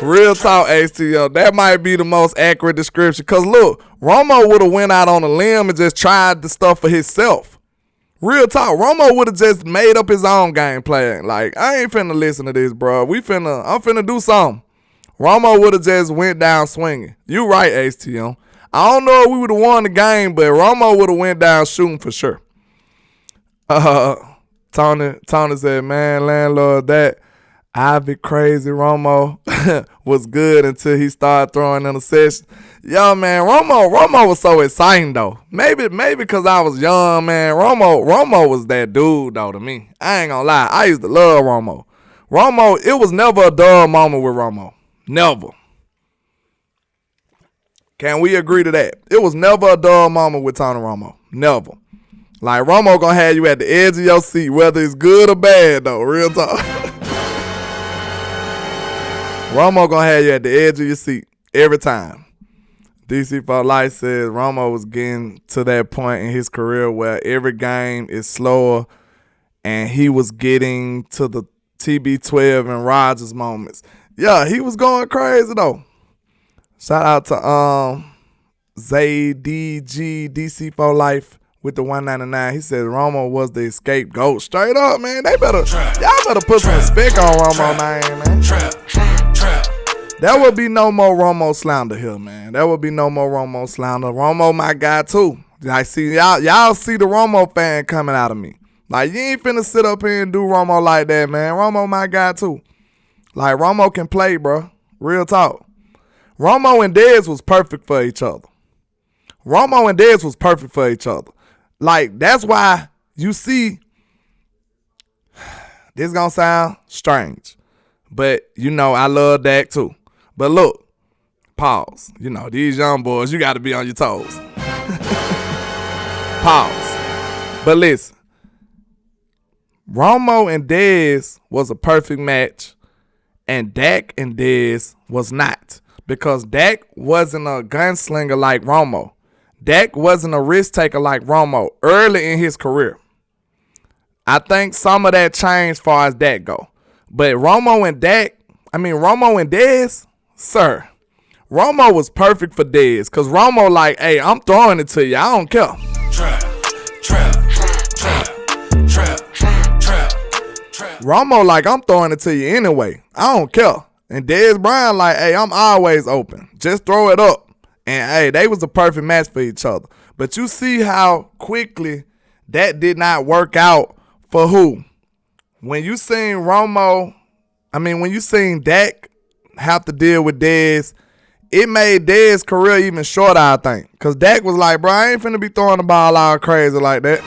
Real talk, ATM. That might be the most accurate description. Cause look, Romo would have went out on a limb and just tried the stuff for himself. Real talk, Romo would have just made up his own game plan. Like, I ain't finna listen to this, bro. I'm finna do something. Romo would have just went down swinging. You right, HTM. I don't know if we would have won the game, but Romo would have went down shooting for sure. Tony said, man, landlord, that Ivy crazy Romo was good until he started throwing interceptions. Yo, man, Romo was so exciting, though. Maybe because I was young, man. Romo was that dude, though, to me. I ain't gonna lie. I used to love Romo. It was never a dull moment with Romo. Never. Can we agree to that? It was never a dull moment with Tony Romo. Never. Like, Romo gonna have you at the edge of your seat, whether it's good or bad, though. Real talk. Romo gonna have you at the edge of your seat every time. DC for Life says Romo was getting to that point in his career where every game is slower, and he was getting to the TB12 and Rodgers moments. Yeah, he was going crazy though. Shout out to ZDG DC for Life with the 199. He said Romo was the scapegoat. Straight up, man. Y'all better put some respect on Romo name, man. There will be no more Romo slander here, man. There will be no more Romo slander. Romo my guy too. I see y'all see the Romo fan coming out of me. Like, you ain't finna sit up here and do Romo like that, man. Romo my guy too. Like, Romo can play, bro. Real talk. Romo and Dez was perfect for each other. Like, that's why you see, this gonna sound strange, but you know I love Dak too. But look, pause. You know, these young boys, you got to be on your toes. Pause. But listen, Romo and Dez was a perfect match, and Dak and Dez was not, because Dak wasn't a gunslinger like Romo. Dak wasn't a risk taker like Romo early in his career. I think some of that changed as far as Dak go. But Romo and Dez, sir, Romo was perfect for Dez, because Romo like, hey, I'm throwing it to you. I don't care. Romo like, I'm throwing it to you anyway. I don't care. And Dez Bryant like, hey, I'm always open. Just throw it up. And, hey, they was a perfect match for each other. But you see how quickly that did not work out for who? When you seen Dak have to deal with Dez, it made Dez's career even shorter, I think. Because Dak was like, bro, I ain't finna be throwing the ball out crazy like that.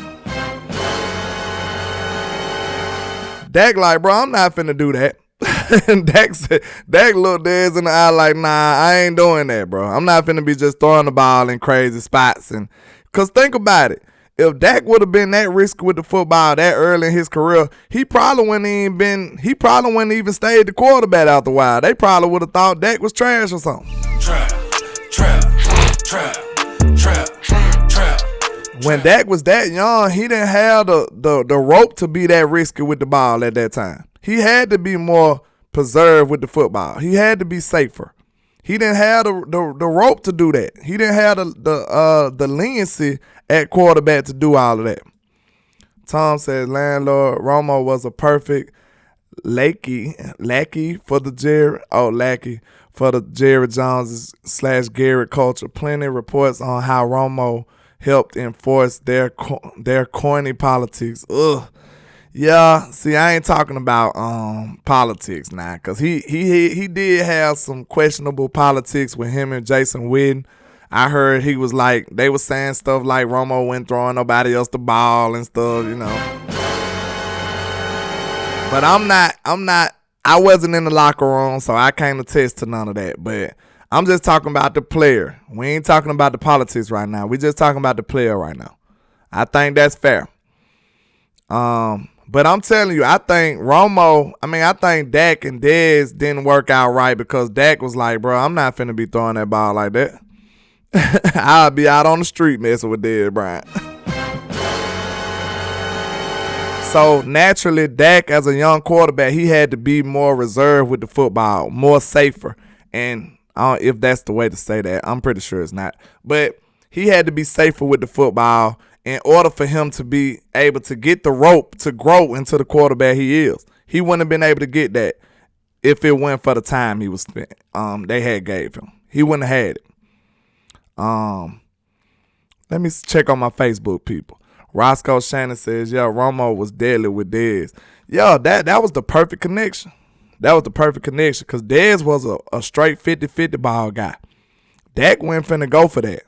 Dak like, bro, I'm not finna do that. And Dak looked Dez in the eye like, nah, I ain't doing that, bro. I'm not finna be just throwing the ball in crazy spots. And because think about it. If Dak would have been that risky with the football that early in his career, he probably wouldn't even stayed the quarterback out the wild. They probably would have thought Dak was trash or something. When Dak was that young, he didn't have the rope to be that risky with the ball at that time. He had to be more preserved with the football. He had to be safer. He didn't have the rope to do that. He didn't have the leniency at quarterback to do all of that. Tom says, landlord, Romo was a perfect lackey for the Jerry Jones / Garrett culture. Plenty of reports on how Romo helped enforce their corny politics. Ugh. Yeah, see, I ain't talking about politics now, because he did have some questionable politics with him and Jason Witten. I heard he was like, they were saying stuff like Romo wasn't throwing nobody else the ball and stuff, you know. But I wasn't in the locker room, so I can't attest to none of that. But I'm just talking about the player. We ain't talking about the politics right now. We just talking about the player right now. I think that's fair. But I'm telling you, I think Dak and Dez didn't work out right because Dak was like, bro, I'm not finna be throwing that ball like that. I'll be out on the street messing with Dez Bryant. So naturally, Dak as a young quarterback, he had to be more reserved with the football, more safer. And if that's the way to say that, I'm pretty sure it's not. But he had to be safer with the football in order for him to be able to get the rope to grow into the quarterback he is. He wouldn't have been able to get that if it weren't for the time he was spent. They had gave him. He wouldn't have had it. Let me check on my Facebook people. Roscoe Shannon says, yeah, Romo was deadly with Dez. Yeah, that was the perfect connection. That was the perfect connection because Dez was a straight 50-50 ball guy. Dak wasn't finna go for that.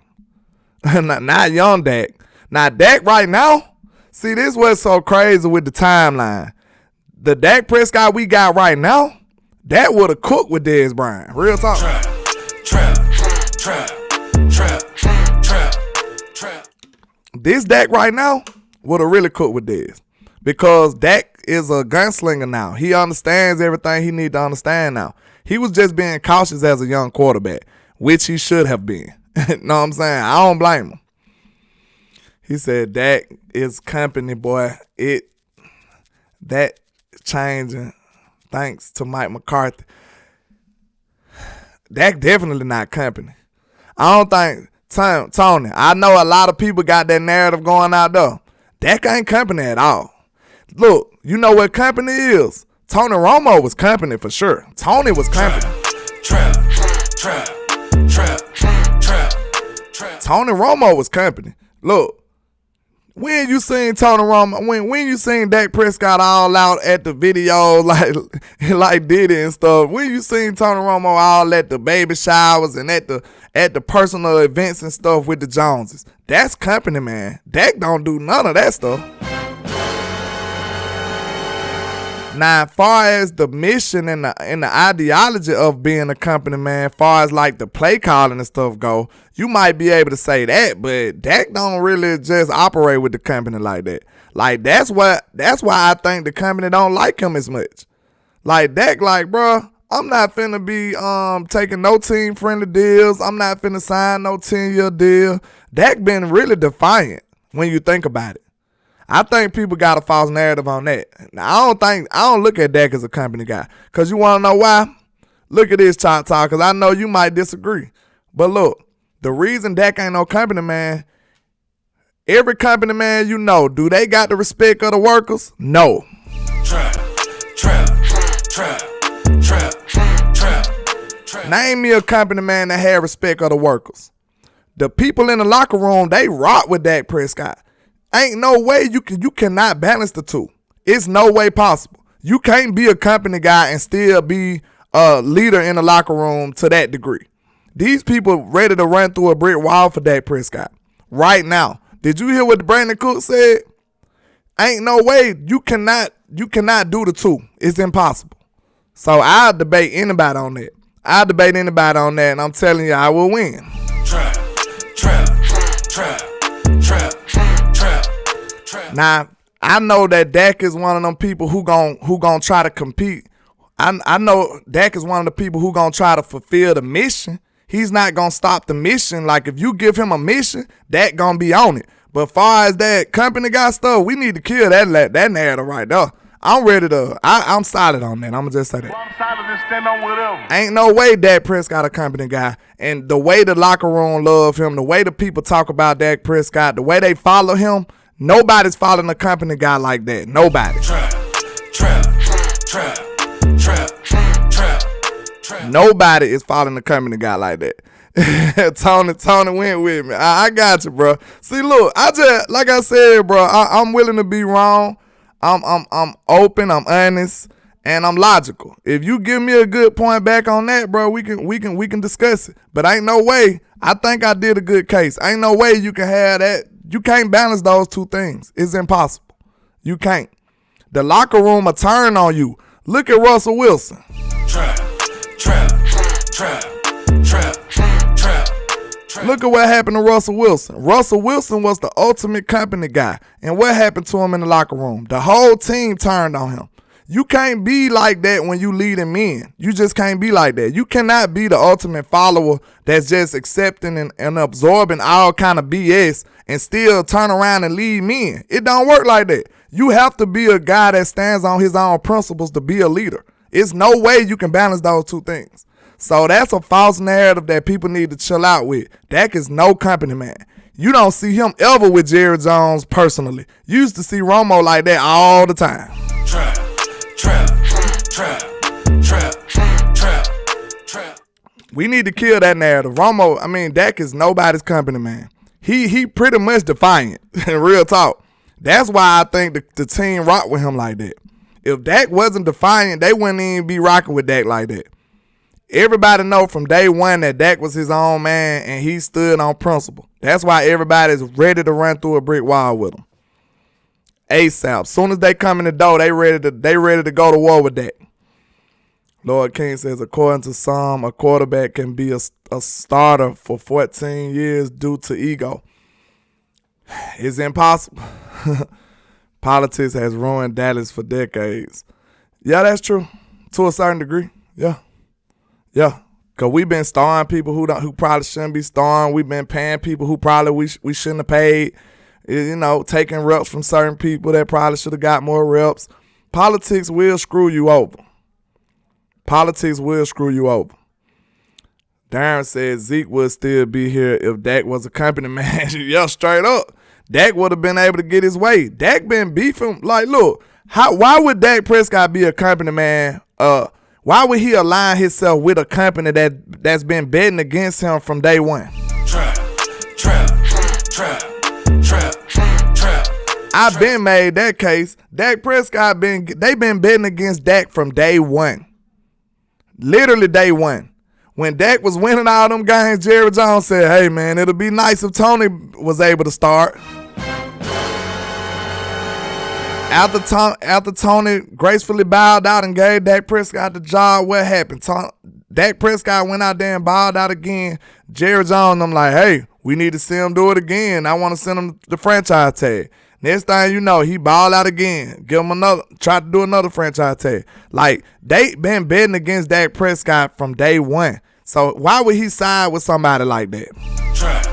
Not young Dak. Now, Dak right now, see, this was so crazy with the timeline. The Dak Prescott we got right now, that would have cooked with Dez Bryant. Real talk. Trap. This Dak right now would have really cooked with Dez because Dak is a gunslinger now. He understands everything he need to understand now. He was just being cautious as a young quarterback, which he should have been. Know what I'm saying? I don't blame him. He said Dak is company, boy. That changing thanks to Mike McCarthy. Dak definitely not company. I don't think Tony, I know a lot of people got that narrative going out there. Dak ain't company at all. Look, you know what company is? Tony Romo was company for sure. Tony was company. Trap. Tony Romo was company. Look, when you seen Tony Romo, when you seen Dak Prescott all out at the video like Diddy and stuff, when you seen Tony Romo all at the baby showers and at the personal events and stuff with the Joneses, that's company, man. Dak don't do none of that stuff. Now, as far as the mission and the ideology of being a company, man, as far as like the play calling and stuff go, you might be able to say that, but Dak don't really just operate with the company like that. Like that's why I think the company don't like him as much. Like Dak, like, bro, I'm not finna be taking no team friendly deals. I'm not finna sign no 10-year deal. Dak been really defiant when you think about it. I think people got a false narrative on that. Now, I don't look at Dak as a company guy. Because you want to know why? Look at this talk, because I know you might disagree. But look, the reason Dak ain't no company man, every company man you know, do they got the respect of the workers? No. Trap. Name me a company man that had respect of the workers. The people in the locker room, they rock with Dak Prescott. Ain't no way you cannot balance the two. It's no way possible. You can't be a company guy and still be a leader in the locker room to that degree. These people ready to run through a brick wall for Dak Prescott right now. Did you hear what Brandon Cook said? Ain't no way you cannot do the two. It's impossible. So I'll debate anybody on that. And I'm telling you, I will win. Trap. Now, I know that Dak is one of them people who gon' try to compete. I know Dak is one of the people who gon' try to fulfill the mission. He's not gonna stop the mission. Like, if you give him a mission, Dak gonna be on it. But far as that company guy stuff, we need to kill that narrative right there. I'm ready to, I'm solid on that. I'm gonna just say that. I'm solid and stand on whatever. Ain't no way Dak Prescott a company guy. And the way the locker room love him, the way the people talk about Dak Prescott, the way they follow him, nobody's following a company guy like that. Nobody. Nobody is following a company guy like that. Tony went with me. I got you, bro. See, look, like I said, bro, I'm willing to be wrong. I'm open, I'm honest, and I'm logical. If you give me a good point back on that, bro, we can discuss it. But ain't no way. I think I did a good case. Ain't no way you can have that. You can't balance those two things. It's impossible. You can't. The locker room will turn on you. Look at Russell Wilson. Trap. Look at what happened to Russell Wilson. Russell Wilson was the ultimate company guy. And what happened to him in the locker room? The whole team turned on him. You can't be like that when you leading men. You just can't be like that. You cannot be the ultimate follower that's just accepting and absorbing all kind of BS and still turn around and lead men. It don't work like that. You have to be a guy that stands on his own principles to be a leader. It's no way you can balance those two things. So that's a false narrative that people need to chill out with. Dak is no company man. You don't see him ever with Jerry Jones personally. You used to see Romo like that all the time. Trap. We need to kill that narrative. Dak is nobody's company man. He pretty much defiant, real talk. That's why I think the team rock with him like that. If Dak wasn't defiant, they wouldn't even be rocking with Dak like that. Everybody know from day one that Dak was his own man and he stood on principle. That's why everybody's ready to run through a brick wall with him. ASAP. Soon as they come in the door, they ready to go to war with Dak. Lord King says, according to some, a quarterback can be a starter for 14 years due to ego. It's impossible. Politics has ruined Dallas for decades. Yeah, that's true. To a certain degree. Yeah. Because we've been starring people who probably shouldn't be starring. We've been paying people who probably we shouldn't have paid. Taking reps from certain people that probably should have got more reps. Politics will screw you over. Darren said Zeke would still be here if Dak was a company man. Yeah, straight up. Dak would have been able to get his way. Dak been beefing. Like, look, why would Dak Prescott be a company man? Why would he align himself with a company that's been betting against him from day one? Trap. I've been made that case. Dak Prescott they been betting against Dak from day one. Literally day one. When Dak was winning all them games, Jerry Jones said, hey man, it'll be nice if Tony was able to start. After Tony gracefully bowed out and gave Dak Prescott the job, what happened? Dak Prescott went out there and bowed out again. Jerry Jones, I'm like, hey, we need to see him do it again. I want to send him the franchise tag. Next thing you know, he balled out again. Give him try to do another franchise tag. Like, they been betting against Dak Prescott from day one. So why would he side with somebody like that? Trap.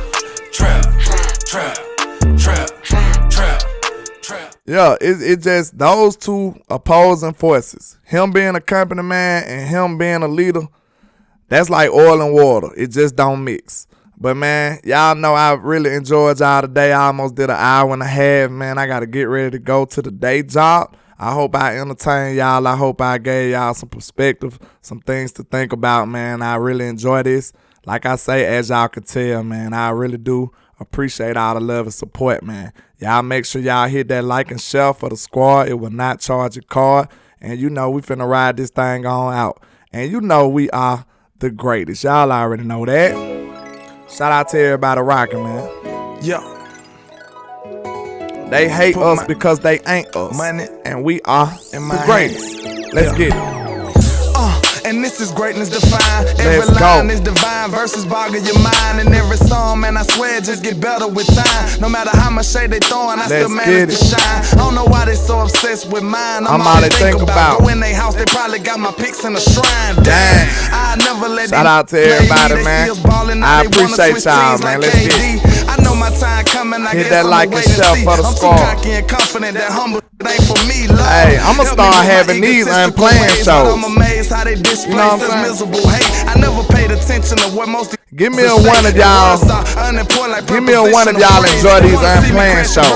Yeah, it's just those two opposing forces. Him being a company man and him being a leader, that's like oil and water. It just don't mix. But, man, y'all know I really enjoyed y'all today. I almost did an hour and a half, man. I got to get ready to go to the day job. I hope I entertained y'all. I hope I gave y'all some perspective, some things to think about, man. I really enjoy this. Like I say, as y'all can tell, man, I really do appreciate all the love and support, man. Y'all make sure y'all hit that like and share for the squad. It will not charge a card. And you know we finna ride this thing on out. And you know we are the greatest. Y'all already know that. Shout out to everybody rocking, man. Yeah. They hate us because they ain't us. Money and we are the greatest. Let's get it. And this is greatness defined. Let's Every line go. is divine. Verses boggle your mind. And every song, man, I swear, just get better with time. No matter how much shade they throwing, I still manage to shine. I don't know why they so obsessed with mine. I'm all they think about. Go in their house, they probably got my pics in a shrine. Damn. I never let Shout out to everybody, man. I appreciate y'all, man. Let's get it. I know my time coming. I hit guess that like and share for the squad. I'm too cocky and confident that humble ain't for me. Hey, I'ma start having these unplanned shows. I'm amazed how they display such miserable hate. I never paid attention to what most. Give me a one of y'all. Give me a one of y'all enjoy these unplanned shows.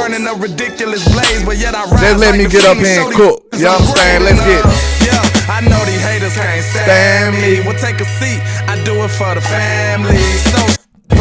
Just let me get up here and cook. You understand? Let's get it. Yeah, I know these haters can't stand me. We'll take a seat. I do it for the family. So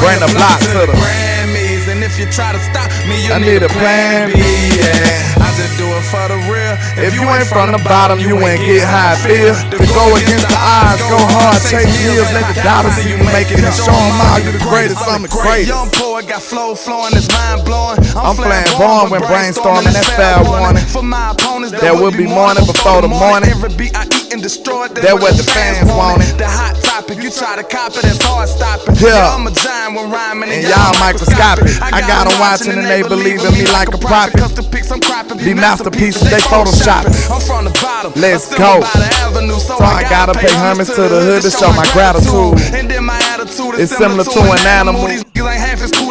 bring the block to the Grammys. And if you try to stop me, you need a plan B. Yeah, I just do it for the real. If you ain't from the bottom, you ain't get how it feel. To go against the odds, go hard, chase heels, let the doubters see you make it and show them all you the greatest, I'm the greatest. Young poet got flow flowing, it's mind blowing. I'm playing born when brainstorming, that's fair warning. For my opponents, there will be morning before the morning. Every beat I eat and destroy, that what the fans wanted. The hot topic. You try to copy, that's hard stopping. Yeah. I'm a giant when rhyming And y'all microscopic. I got them watching and they believe in me like a prophet. These masterpieces, they photoshopping. I'm from the bottom. Let's go. So I gotta pay homage to the hood to show my gratitude. It's similar to an animal.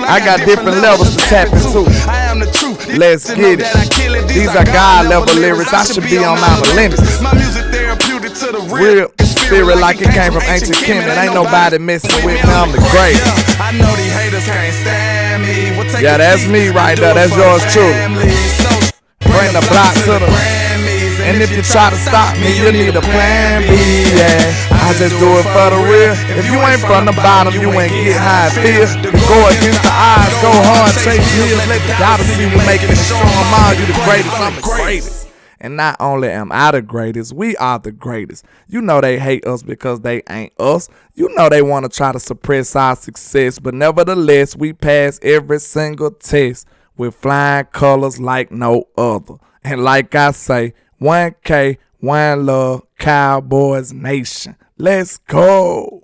I got different levels to tap into. Let's get it. These are God level lyrics. I should be on Mount Olympus. Real spirit like it came from ancient Kemet. Ain't nobody messing with me. I'm the greatest. Yeah, that's me right there. That's yours too. Bring the block to the. And if you try to stop me, you need a plan B, yeah. I just do it for the real. If you ain't from the bottom, you ain't get how it feels. Go against the odds, go hard, chase heels. Let the doubters see you making it. Show them all you the greatest, I'm the greatest. And not only am I the greatest, we are the greatest. You know they hate us because they ain't us. You know they want to try to suppress our success. But nevertheless, we pass every single test with flying colors like no other. And like I say, 1K, 1 love, Cowboys Nation. Let's go.